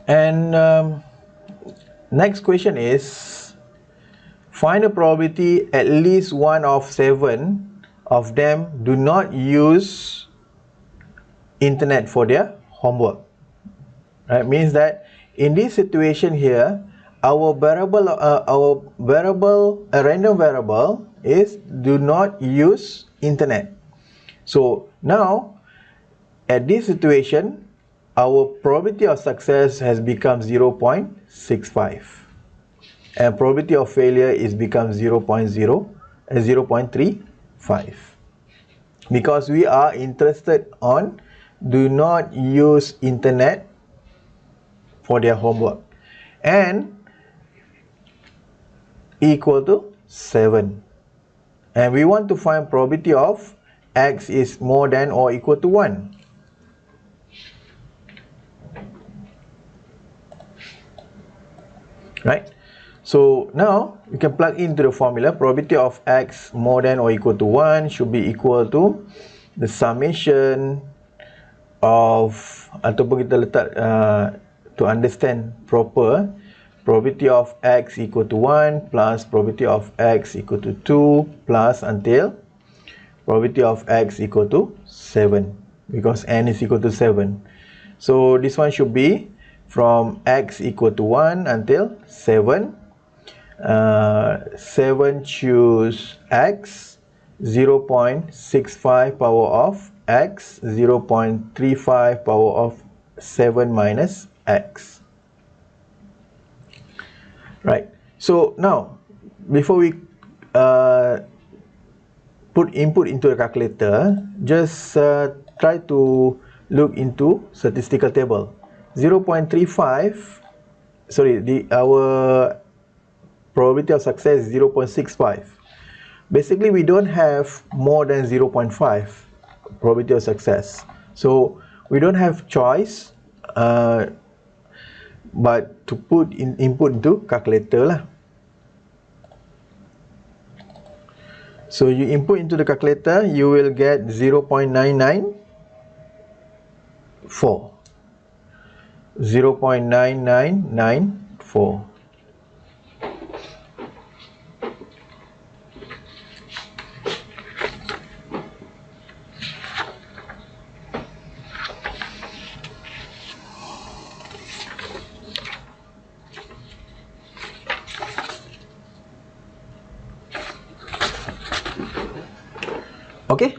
And next question is, find a probability at least one of 7 of them do not use internet for their homework. Right? Means that in this situation here, our random variable is do not use internet. So now at this situation, our probability of success has become 0.65 and probability of failure is become 0.35, because we are interested on do not use internet for their homework, and equal to 7, and we want to find probability of x is more than or equal to 1. Right? So now you can plug into the formula, probability of x more than or equal to 1 should be equal to the summation of, ataupun kita letak to understand proper, probability of x equal to 1 plus probability of x equal to 2 plus until probability of x equal to 7, because n is equal to 7. So this one should be from x equal to 1 until 7. 7 choose x, 0.65 power of x, 0.35 power of 7 minus x. Right. So now, before we put input into the calculator, just try to look into statistical table. 0.35, sorry, our probability of success is 0.65. Basically, we don't have more than 0.5 probability of success. So we don't have choice but to put in input into calculator lah. So you input into the calculator, you will get 0.994. 0.9994. Okay.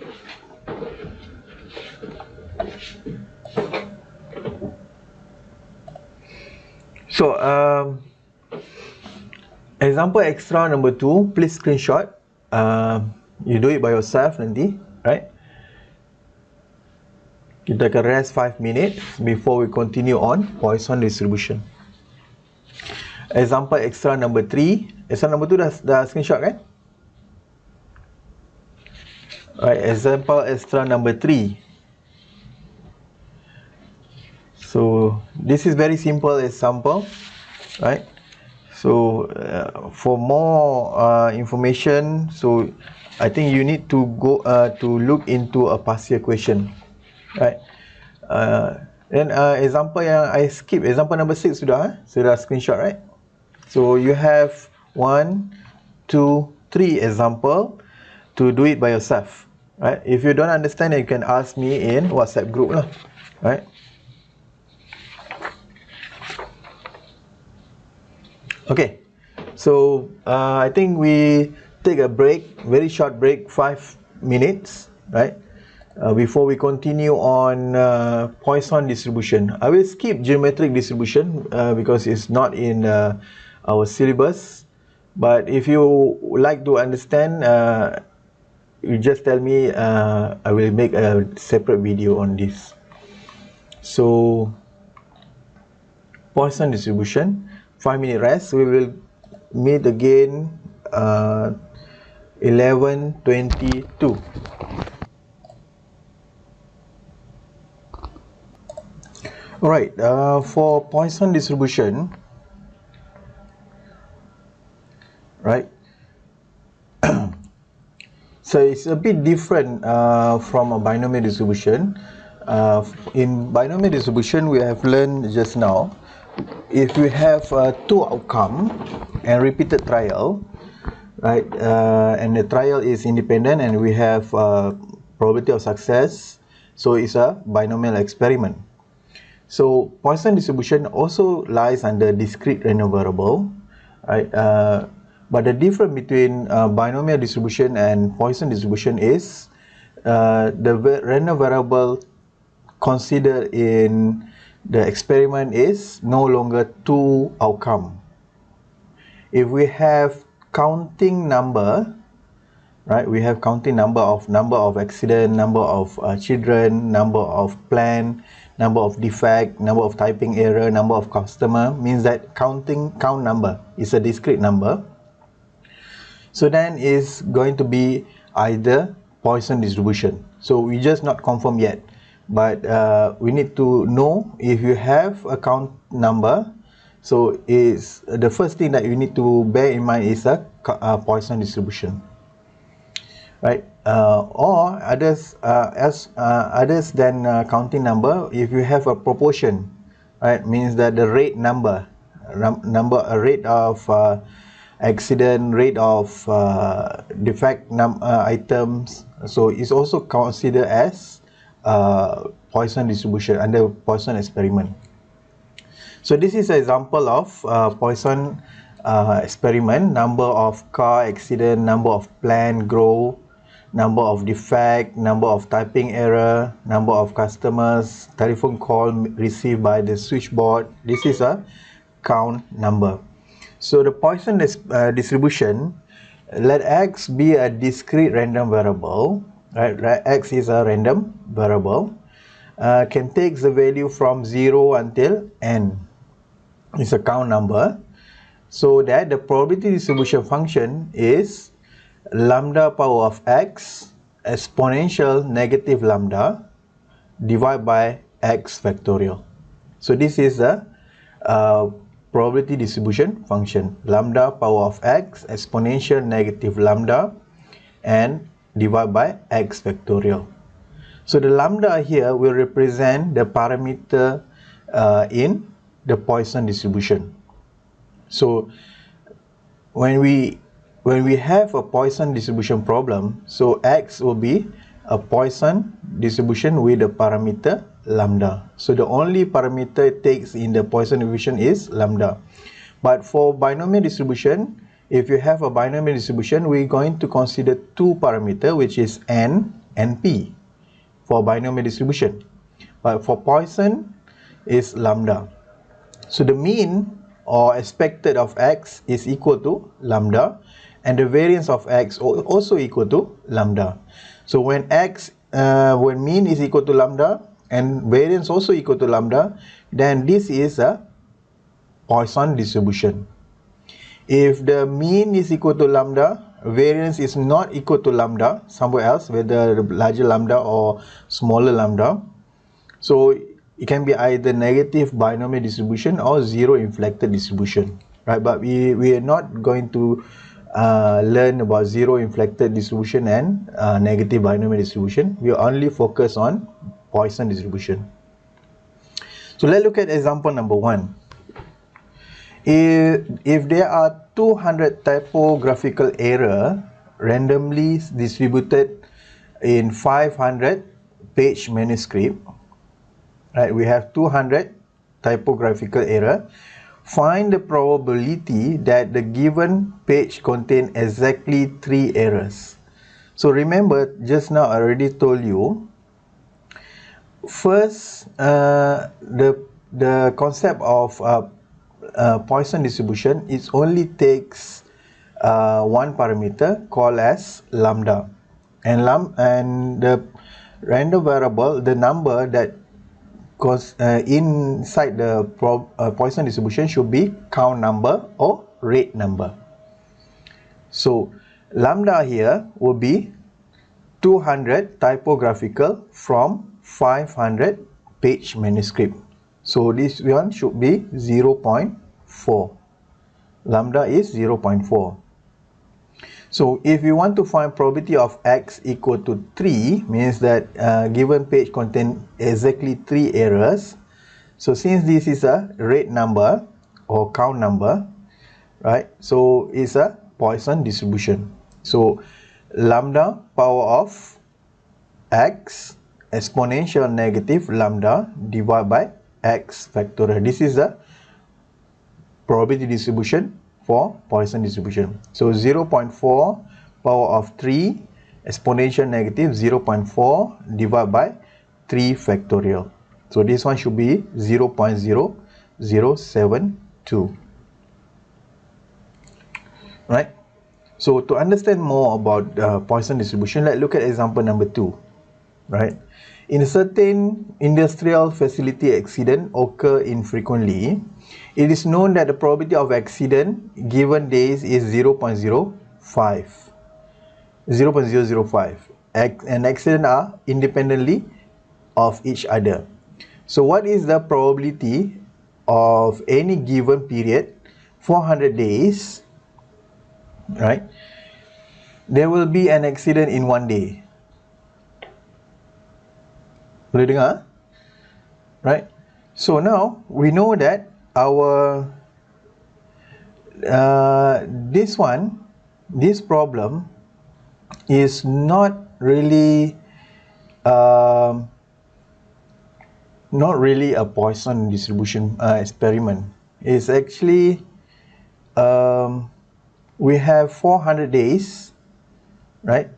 So example extra number 2, please screenshot. You do it by yourself nanti, right? Kita akan rest 5 minutes before we continue on Poisson distribution. Example extra number 3. Example number 2 dah screenshot kan? Right, example extra number 3. So this is very simple example, right? So for more information, so I think you need to go to look into a partial question, right? Then example yang I skip, example number 6 sudah screenshot, right? So you have 1, 2, 3 example to do it by yourself, right? If you don't understand, you can ask me in WhatsApp group lah, right? Okay, so I think we take a break, very short break, 5 minutes, right? Before we continue on Poisson distribution. I will skip geometric distribution because it's not in our syllabus. But if you like to understand, you just tell me. I will make a separate video on this. So Poisson distribution, 5-minute rest. We will meet again 11:22. Alright, for Poisson distribution, right? So it's a bit different from a binomial distribution. In binomial distribution, we have learned just now, if we have 2 outcome and repeated trial, right? And the trial is independent, and we have probability of success. So it's a binomial experiment. So Poisson distribution also lies under discrete random variable, right? But the difference between binomial distribution and Poisson distribution is the random variable considered in the experiment is no longer 2 outcome. If we have counting number, right? We have counting number of accident, number of children, number of plant, number of defect, number of typing error, number of customer, means that count number is a discrete number. So then is going to be either Poisson distribution. So we just not confirm yet, but we need to know if you have a count number. So is the first thing that you need to bear in mind is a Poisson distribution, right? Or others than counting number, if you have a proportion, right, means that the rate number, a rate of accident, rate of defect items, so it's also considered as Poisson distribution under Poisson experiment. So this is an example of Poisson experiment, number of car accident, number of plant grow, number of defect, number of typing error, number of customers, telephone call received by the switchboard. This is a count number. So the Poisson distribution, let x be a discrete random variable, right? X is a random variable, can take the value from 0 until n. It's a count number. So that the probability distribution function is lambda power of x exponential negative lambda divided by x factorial. So this is the probability distribution function, lambda power of x exponential negative lambda and divided by x factorial. So the lambda here will represent the parameter in the Poisson distribution. So when we have a Poisson distribution problem, so x will be a Poisson distribution with the parameter lambda. So the only parameter it takes in the Poisson distribution is lambda. But for binomial distribution, if you have a binomial distribution, we're going to consider two parameters, which is n and p for binomial distribution. But for Poisson is lambda. So the mean or expected of x is equal to lambda, and the variance of x also equal to lambda. So when mean is equal to lambda and variance also equal to lambda, then this is a Poisson distribution. If the mean is equal to lambda, variance is not equal to lambda somewhere else, whether larger lambda or smaller lambda, so it can be either negative binomial distribution or zero inflected distribution, right? But we are not going to learn about zero inflected distribution and negative binomial distribution. We only focus on Poisson distribution. So let's look at example number 1. If there are 200 typographical error randomly distributed in 500 page manuscript, right, we have 200 typographical error. Find the probability that the given page contains exactly 3 errors. So remember, just now I already told you, first the concept of Poisson distribution, it only takes one parameter called as lambda, and the random variable, the number that inside the Poisson distribution should be count number or rate number. So lambda here will be 200 typographical from 500 page manuscript. So this one should be 0.4. Lambda is 0.4. So if you want to find probability of x equal to 3, means that given page contain exactly 3 errors. So since this is a rate number or count number, right? So it's a Poisson distribution. So lambda power of x exponential negative lambda divided by x factorial. This is the probability distribution for Poisson distribution. So 0.4 power of 3 exponential negative 0.4 divided by 3 factorial. So this one should be 0.0072. Right? So to understand more about Poisson distribution, let's look at example number 2. Right? In a certain industrial facility, accident occur infrequently. It is known that the probability of accident given days is 0.05. And accidents are independently of each other. So what is the probability of any given period, 400 days, right? There will be an accident in one day. Boleh dengar? Right? So now we know that our this problem is not really a Poisson distribution experiment. It's actually we have 400 days, right?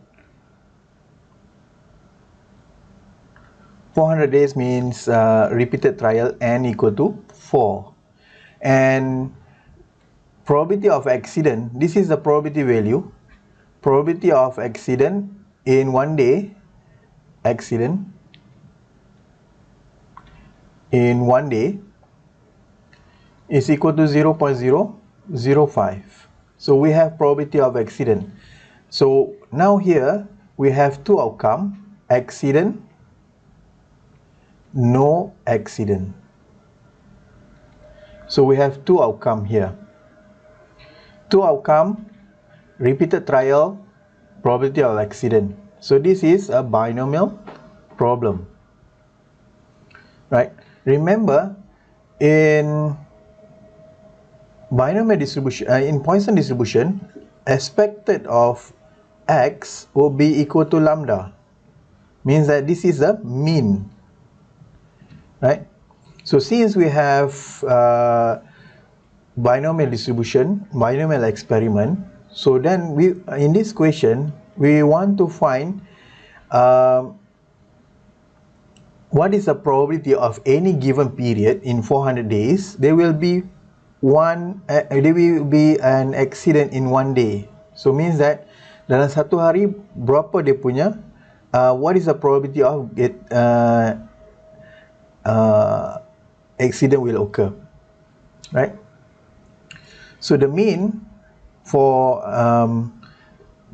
400 days means repeated trial n equal to 4. And probability of accident, this is the probability value. Probability of accident in 1 day, accident in 1 day is equal to 0.005. So we have probability of accident. So now here we have two outcomes, accident, no accident. So we have two outcomes here. Two outcomes, repeated trial, probability of accident. So this is a binomial problem, right? Remember, in binomial distribution, in Poisson distribution, expected of x will be equal to lambda. Means that this is the mean, right? So since we have binomial distribution, binomial experiment, so then we, in this question, we want to find what is the probability of any given period in 400 days. There will be an accident in 1 day. So means that dalam satu hari berapa dia punya what is the probability of accident will occur, right? So the mean for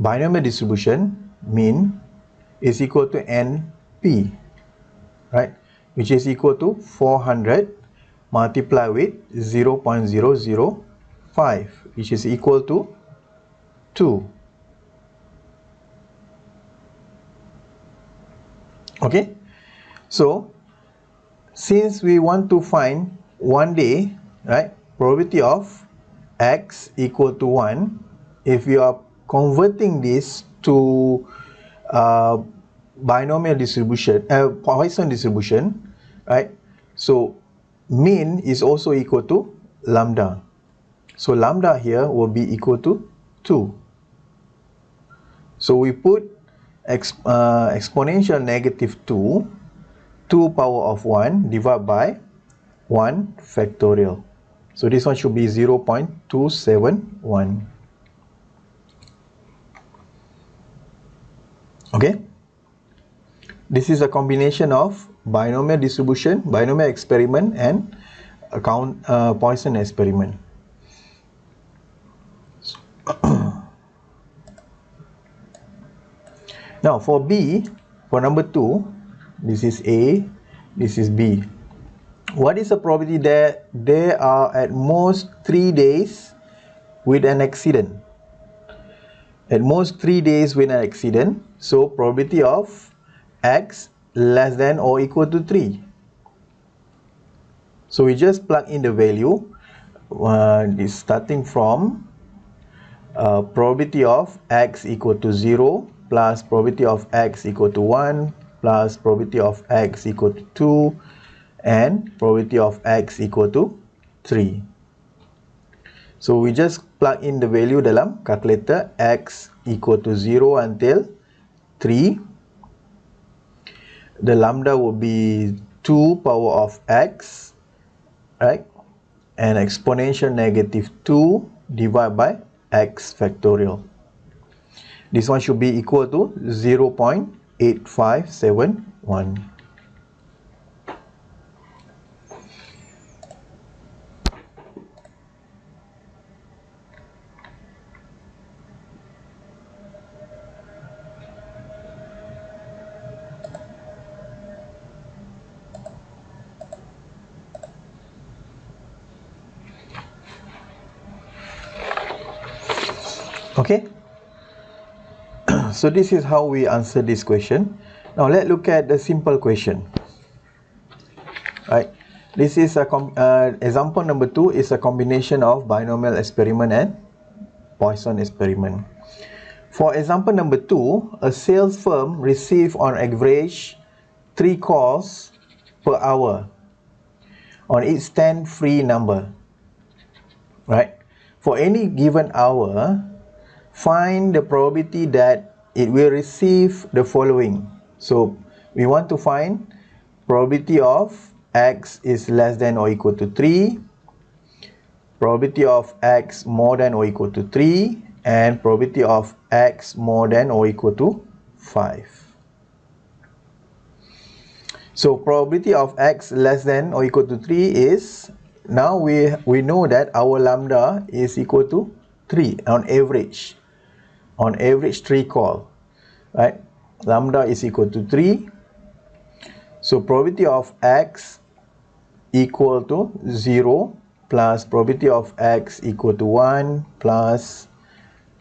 binomial distribution, mean is equal to NP, right? Which is equal to 400 multiplied with 0.005, which is equal to 2. Okay, so since we want to find 1 day, right, probability of x equal to 1, if you are converting this to binomial distribution, Poisson distribution, right? So mean is also equal to lambda. So lambda here will be equal to 2. So we put exponential negative 2, 2 power of 1 divided by 1 factorial. So this one should be 0.271. Okay, this is a combination of binomial distribution, binomial experiment, and Poisson experiment. Now for B, for number 2, this is A, this is B. What is the probability that there are at most 3 days with an accident? At most 3 days with an accident. So probability of x less than or equal to 3. So we just plug in the value. Is starting from probability of x equal to 0 plus probability of x equal to 1 plus probability of x equal to 2 and probability of x equal to 3. So we just plug in the value dalam calculator, x equal to 0 until 3. The lambda will be 2 power of x, right? And exponential negative 2 divided by x factorial. This one should be equal to 0.8571. Okay, so this is how we answer this question. Now let's look at the simple question. Right, this is a example number 2 is a combination of binomial experiment and Poisson experiment. For example number 2, a sales firm receives on average 3 calls per hour on its 10 free number. Right, for any given hour, find the probability that it will receive the following. So we want to find probability of x is less than or equal to 3, probability of x more than or equal to 3, and probability of x more than or equal to 5. So probability of x less than or equal to 3 is, now we know that our lambda is equal to 3 on average. On average 3 call, right? Lambda is equal to 3. So probability of x equal to 0 plus probability of x equal to 1 plus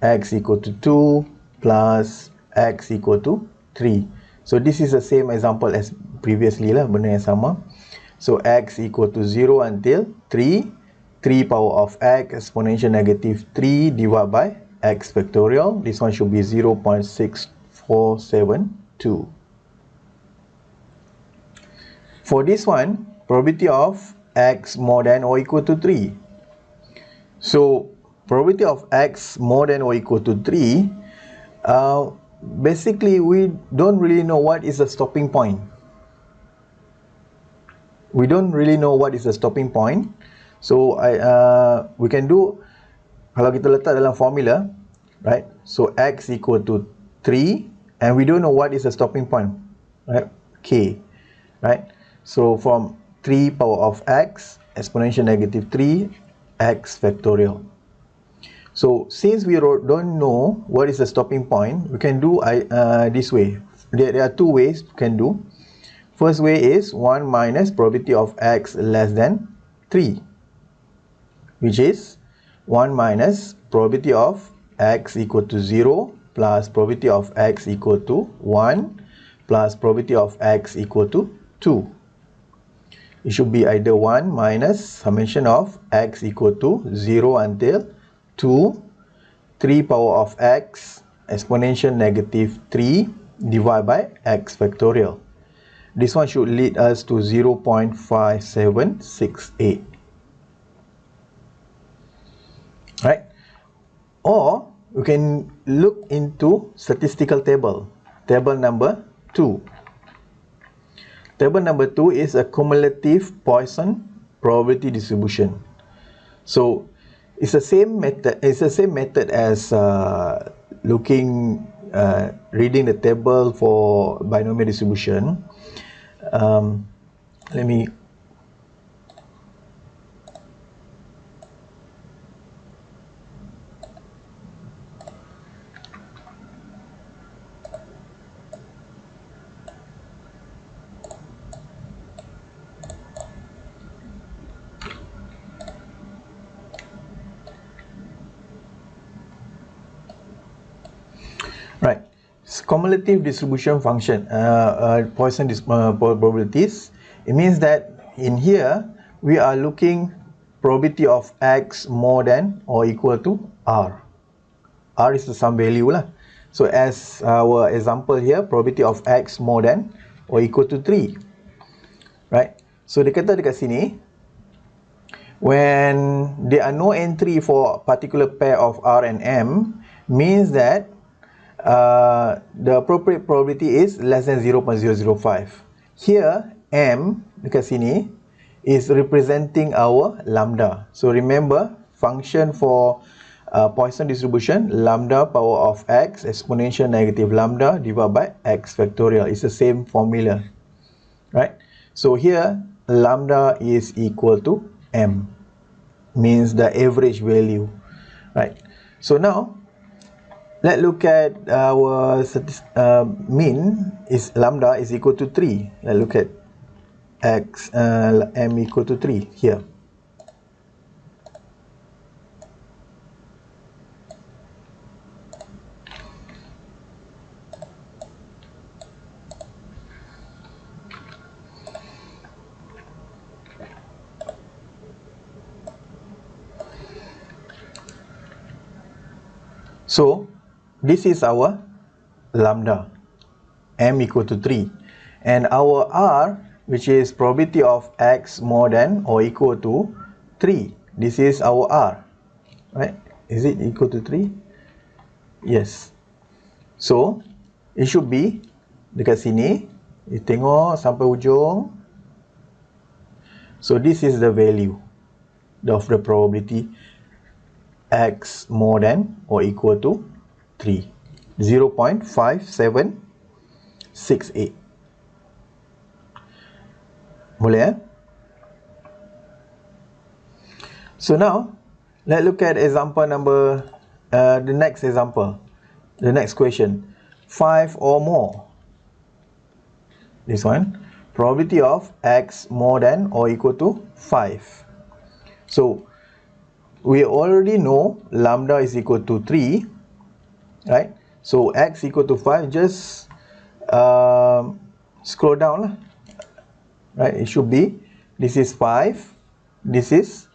x equal to 2 plus x equal to 3. So this is the same example as previously lah, benda yang sama. So x equal to 0 until 3, 3 power of x exponential negative 3 divided by x factorial. This one should be 0.6472. For this one, probability of x more than or equal to 3. So probability of x more than or equal to 3, basically we don't really know what is the stopping point. We don't really know what is the stopping point. So we can do, kalau kita letak dalam formula, right? So x equal to 3, and we don't know what is the stopping point, right? K, right? So from 3 power of x exponential negative 3 x factorial. So since we don't know what is the stopping point, we can do this way. There are two ways you can do. First way is 1 minus probability of x less than 3, which is 1 minus probability of x equal to 0 plus probability of x equal to 1 plus probability of x equal to 2. It should be either 1 minus summation of x equal to 0 until 2, 3 power of x exponential negative 3 divided by x factorial. This one should lead us to 0.5768. Right? Or we can look into statistical table. Table number 2. Table number 2 is a cumulative Poisson probability distribution. So it's the same method. It's the same method as reading the table for binomial distribution. Let me right. Cumulative distribution function, Poisson probabilities. It means that in here we are looking probability of x more than or equal to r. R is the some value lah. So as our example here, probability of x more than or equal to 3. Right. So dia kata dekat sini, when there are no entry for a particular pair of r and m, means that the appropriate probability is less than 0.005. Here, m dekat sini is representing our lambda. So remember, function for Poisson distribution, lambda power of x exponential negative lambda divided by x factorial. It's the same formula, right? So here, lambda is equal to m, means the average value, right? So now, let's look at our mean is lambda is equal to 3. Let's look at x m equal to 3 here. So this is our lambda, m equal to 3, and our r, which is probability of x more than or equal to 3. This is our r, right? Is it equal to 3? Yes. So it should be dekat sini. You tengok sampai ujung. So this is the value of the probability x more than or equal to 3. 0.5768. Boleh eh? So now, let's look at example number, the next example, the next question. 5 or more. This one, probability of x more than or equal to 5. So, we already know lambda is equal to 3, right? So, x equal to 5, just scroll down, right? It should be, this is 5, this is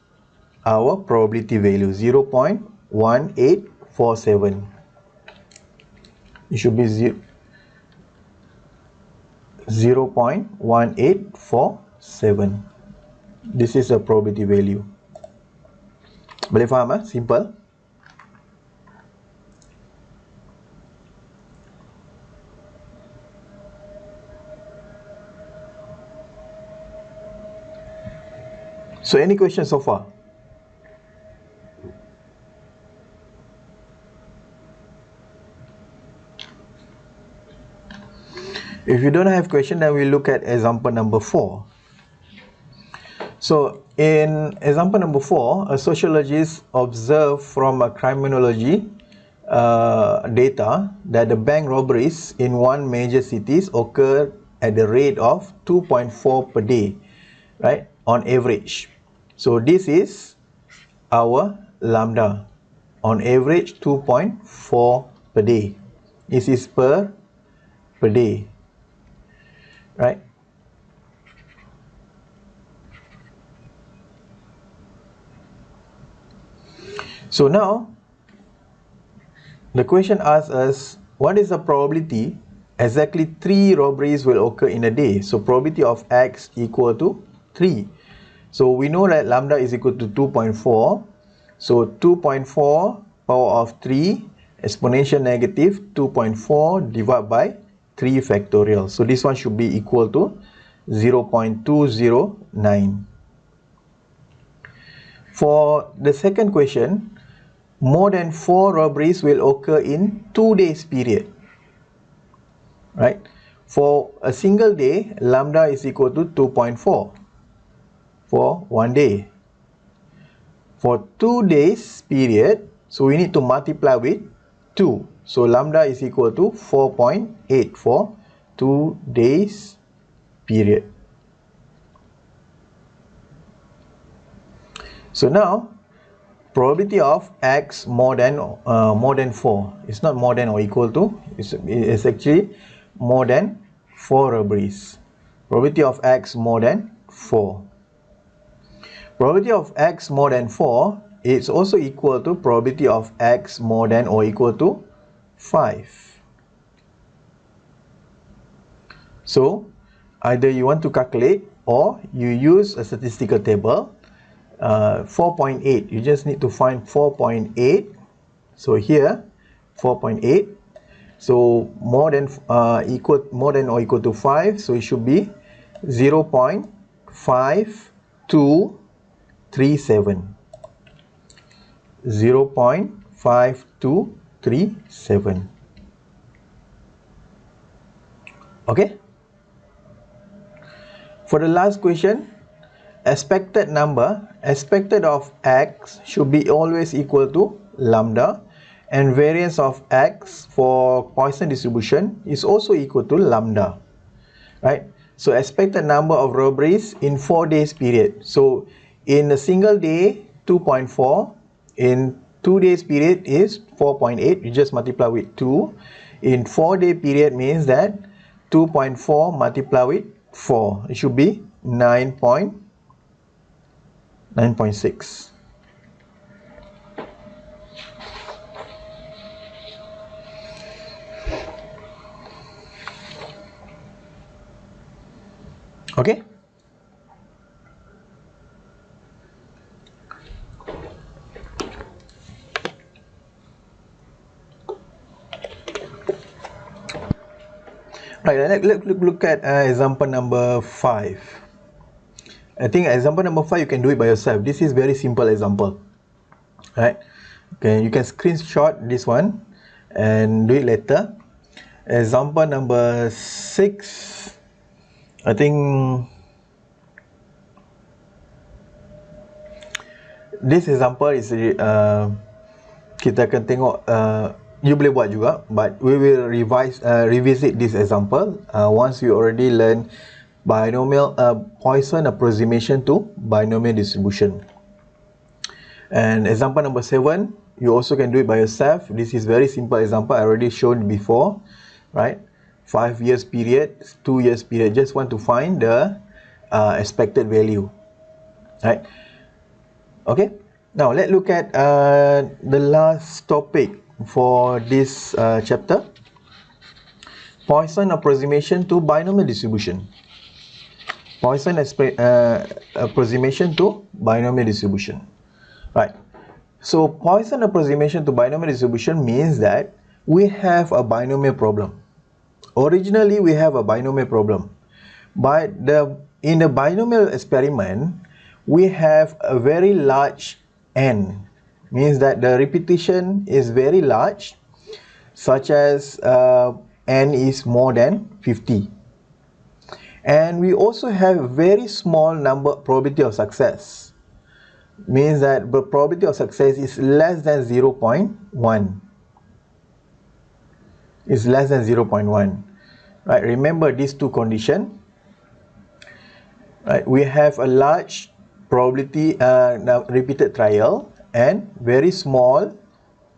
our probability value, 0.1847. It should be 0.1847. This is the probability value. Boleh faham ah? Simple. So any questions so far? If you don't have question, then we look at example number 4. So in example number 4, a sociologist observed from a criminology data that the bank robberies in one major cities occur at the rate of 2.4 per day, right, on average. So this is our lambda, on average 2.4 per day. This is per day, right? So now the question asks us, what is the probability exactly 3 robberies will occur in a day? So probability of x equal to 3. So we know that lambda is equal to 2.4. So 2.4 power of 3 exponential negative 2.4 divided by 3 factorial. So this one should be equal to 0.209. For the second question, more than 4 robberies will occur in 2 days period, right? For a single day, lambda is equal to 2.4 for 1 day. For 2 days period, so we need to multiply with 2. So lambda is equal to 4.8 for 2 days period. So now, probability of x more than 4. It's not more than or equal to. It's actually more than 4 robberies. Probability of x more than 4. Probability of x more than 4 is also equal to probability of x more than or equal to 5. So either you want to calculate or you use a statistical table. 4.8, you just need to find 4.8. So here 4.8, so more than or equal to 5, so it should be 0.5237. 0.5237. Okay. For the last question, expected of x should be always equal to lambda, and variance of x for Poisson distribution is also equal to lambda, right? So expected number of robberies in 4 days period. So in a single day 2.4, in 2 days period is 4.8. You just multiply with 2. In 4 day period means that 2.4 multiply with 4, it should be 9.6. Okay. Right, let's look at example number 5. I think example number 5 you can do it by yourself. This is very simple example. Right? Okay, you can screenshot this one and do it later. Example number 6, I think this example is kita akan tengok, you boleh buat juga, but we will revisit this example once you already learn binomial Poisson approximation to binomial distribution. And example number 7, you also can do it by yourself. This is very simple example, I already shown before, right? 5 years period, 2 years period, just want to find the expected value, right? Okay, now let's look at the last topic for this chapter, Poisson approximation to binomial distribution. Poisson approximation to binomial distribution. Right. So Poisson approximation to binomial distribution means that we have a binomial problem. Originally we have a binomial problem, but in the binomial experiment we have a very large n, means that the repetition is very large, such as n is more than 50, and we also have very small number probability of success, means that the probability of success is less than 0.1. Is less than 0.1. Right, remember these two conditions. Right, we have a large probability repeated trial and very small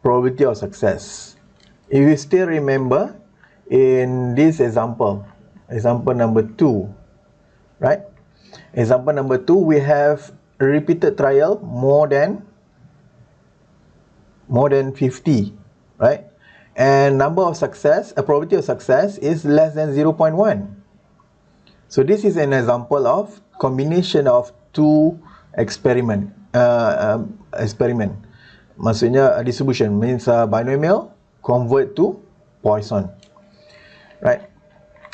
probability of success. If you still remember in this example, example number 2, right? Example number 2, we have repeated trial more than 50, right? And number of success, a probability of success is less than 0.1. So this is an example of combination of two experiment. Maksudnya distribution means binomial convert to Poisson, right?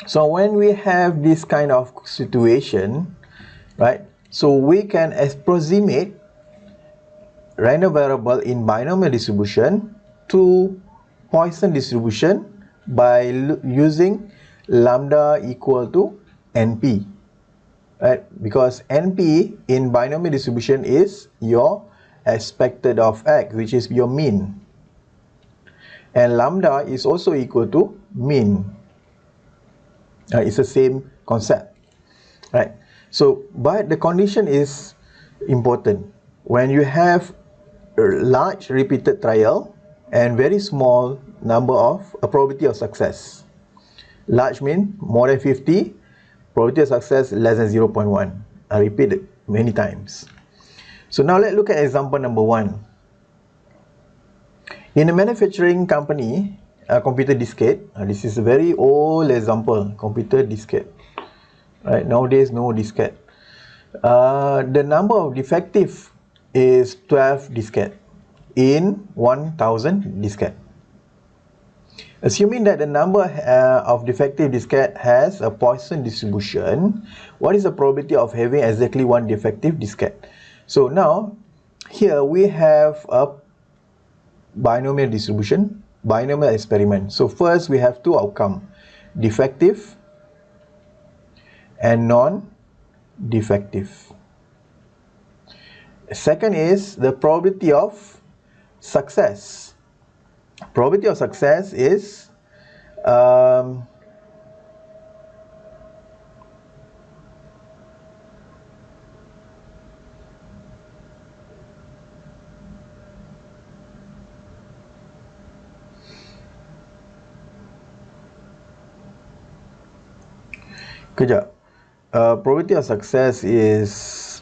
So when we have this kind of situation, right, so we can approximate random variable in binomial distribution to Poisson distribution by using lambda equal to NP, right? Because NP in binomial distribution is your expected of x, which is your mean, and lambda is also equal to mean. It's the same concept, right? So, but the condition is important. When you have a large repeated trial and very small number of probability of success. Large mean more than 50, probability of success less than 0.1. I repeat it many times. So now let's look at example number 1. In a manufacturing company, computer diskette, this is a very old example, computer diskette. Right, nowadays no diskette. The number of defective is 12 diskette in 1000 diskette. Assuming that the number of defective diskette has a Poisson distribution, what is the probability of having exactly one defective diskette? So now here we have a binomial distribution, binomial experiment. So first we have two outcomes, defective and non-defective. Second is the probability of success. Probability of success is kejap. Probability of success is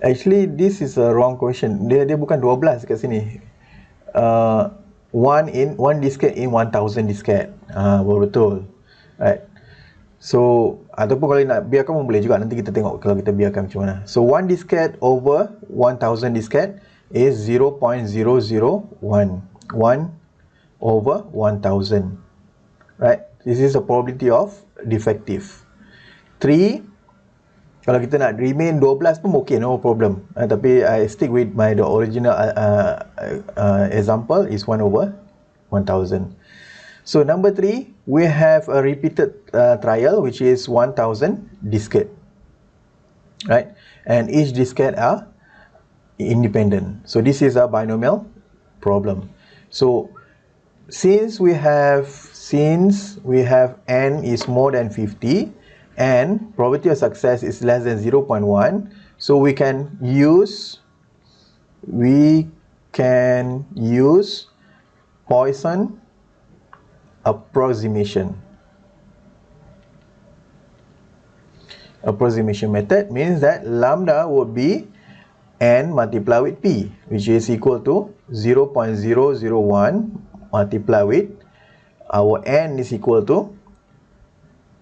actually this is a wrong question. Dia bukan 12 kat sini. One diskette in 1000 diskette. Betul. Right. So ataupun kalau nak biarkan pun boleh juga, nanti kita tengok kalau kita biarkan macam mana. So one diskette over 1000 diskette is 0.001. 1 over 1000. right? This is a probability of defective. 3, kalau kita nak remain 12 pun okay, no problem. Tapi I stick with the original example is 1 over 1000. So number 3, we have a repeated trial which is 1000 discrete, right? And each discrete are independent. So this is a binomial problem. So since we have n is more than 50 and probability of success is less than 0.1, so we can use Poisson approximation. Approximation method means that lambda would be n multiplied with p, which is equal to 0.001 multiplied with our n is equal to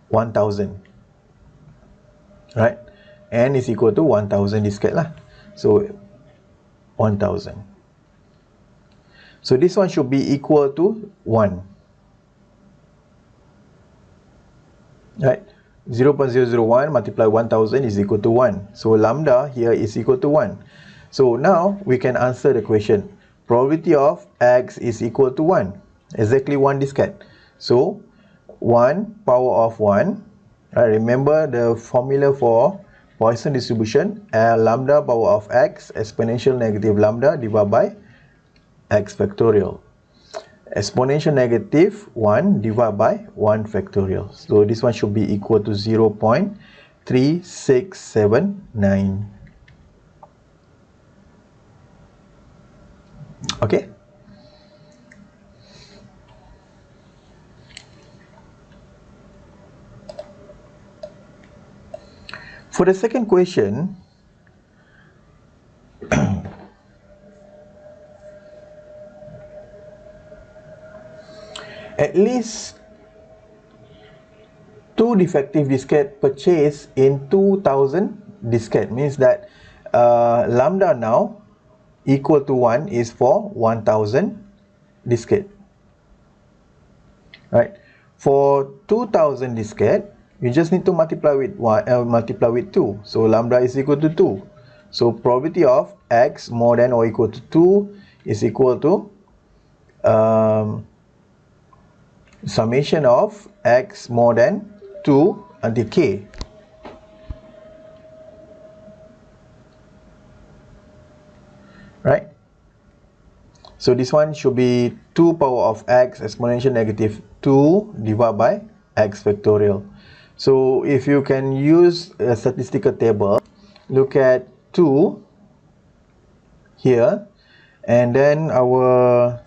1000, right? N is equal to 1000 discrete lah, so 1000. So this one should be equal to 1, right? 0.001 multiplied 1000 is equal to 1. So lambda here is equal to 1. So now we can answer the question. Probability of x is equal to 1. Exactly 1 discrete. So 1 power of 1. Right, remember the formula for Poisson distribution, lambda power of x exponential negative lambda divided by x factorial. Exponential negative 1 divided by 1 factorial. So this one should be equal to 0.3679. Okay. For the second question, at least 2 defective discrete purchased in 2000 discrete means that lambda now equal to 1 is for 1000 discrete, right? For 2000 discrete, you just need to multiply with 2, so lambda is equal to 2. So probability of x more than or equal to 2 is equal to summation of x more than 2 until k. Right? So this one should be 2 power of x exponential negative 2 divided by x factorial. So if you can use a statistical table, look at 2 here, and then our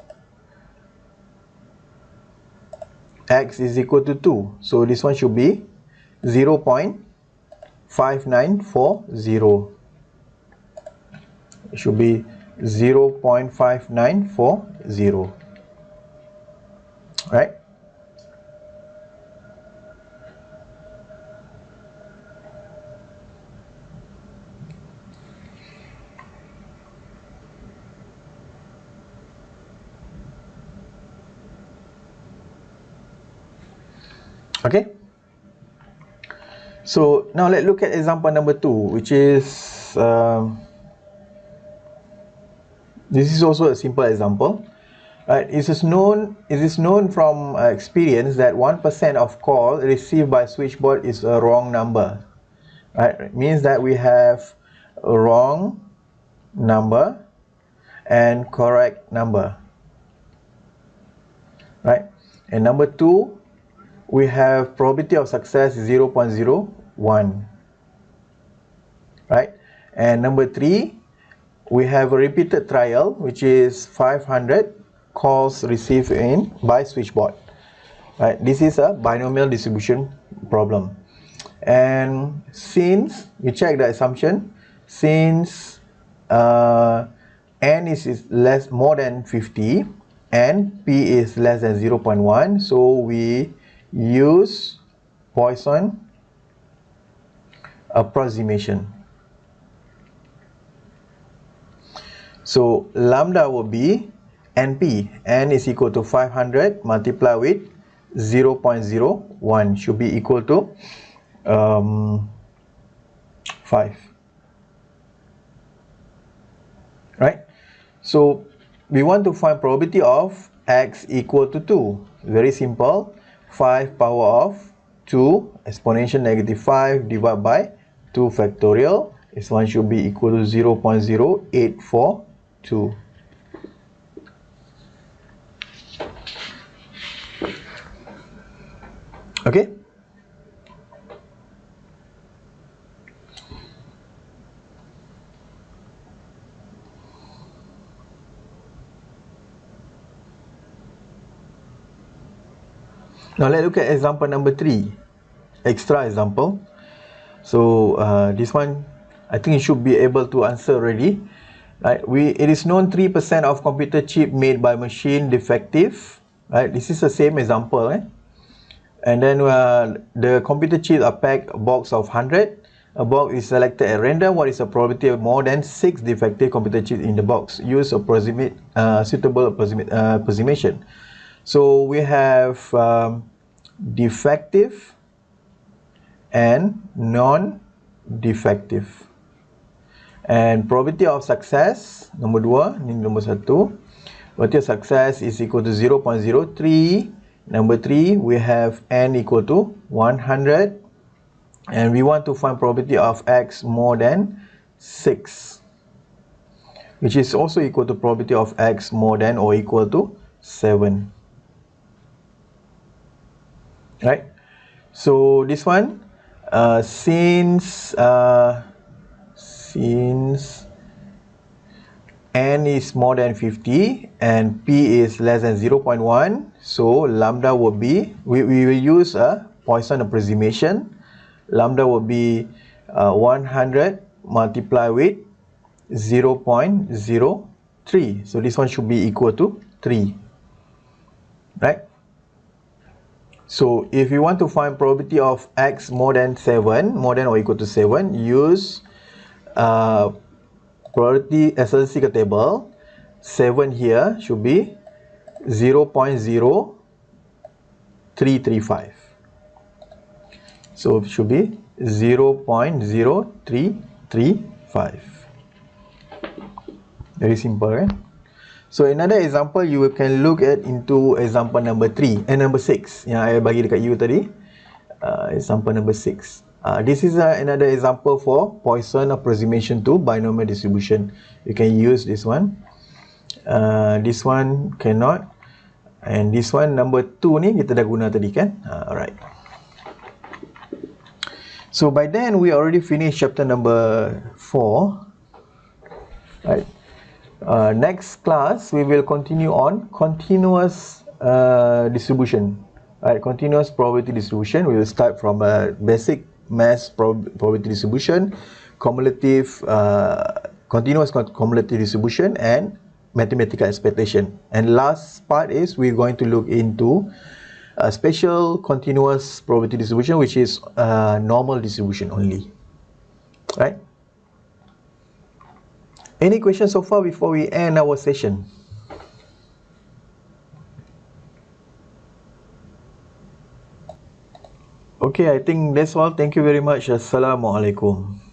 x is equal to 2. So this one should be 0.5940. It should be 0.5940. Right? Okay. So now let's look at example number 2, which is this is also a simple example. Right? It is known from experience that 1% of call received by switchboard is a wrong number. Right? It means that we have a wrong number and correct number. Right? And number 2, we have probability of success 0.01. Right? And number 3, we have a repeated trial, which is 500 calls received by switchboard. Right? This is a binomial distribution problem. And since we check the assumption, since n is more than 50 and p is less than 0.1, so we use Poisson approximation. So lambda will be np. N is equal to 500 multiplied with 0.01 should be equal to 5. Right? So we want to find probability of x equal to 2. Very simple. 5 power of 2 exponential negative 5 divided by 2 factorial. This one should be equal to 0.0842. Okay? Now let's look at example number 3. Extra example. So this one, I think you should be able to answer already. Right? It is known 3% of computer chip made by machine defective. Right? This is the same example. And then the computer chips are packed a box of 100. A box is selected at random. What is the probability of more than 6 defective computer chips in the box? Use suitable approximation. So we have defective and non-defective. And probability of success, nombor 2, ini nombor 1. Probability of success is equal to 0.03. Number 3, we have n equal to 100. And we want to find probability of x more than 6, which is also equal to probability of x more than or equal to 7. Right? So this one, since n is more than 50 and p is less than 0.1, so lambda would be, we will use a Poisson approximation. Lambda would be 100 multiplied with 0.03. So this one should be equal to 3. Right? So if you want to find probability of x more than 7, more than or equal to 7, use probability statistical table. 7 here should be 0.0335. So it should be 0.0335. Very simple, right? So another example you can look at into example number 3 and number 6 yang I bagi dekat you tadi. Example number 6. This is another example for Poisson approximation to binomial distribution. You can use this one. This one cannot. And this one number 2 ni kita dah guna tadi kan? Alright. So by then we already finished chapter number 4. Right. Next class we will continue on continuous distribution. Right, continuous probability distribution. We will start from a basic mass probability distribution, cumulative, continuous cumulative distribution, and mathematical expectation. And last part is we're going to look into a special continuous probability distribution, which is normal distribution only. Right? Any questions so far before we end our session? Okay, I think that's all. Thank you very much. Assalamualaikum.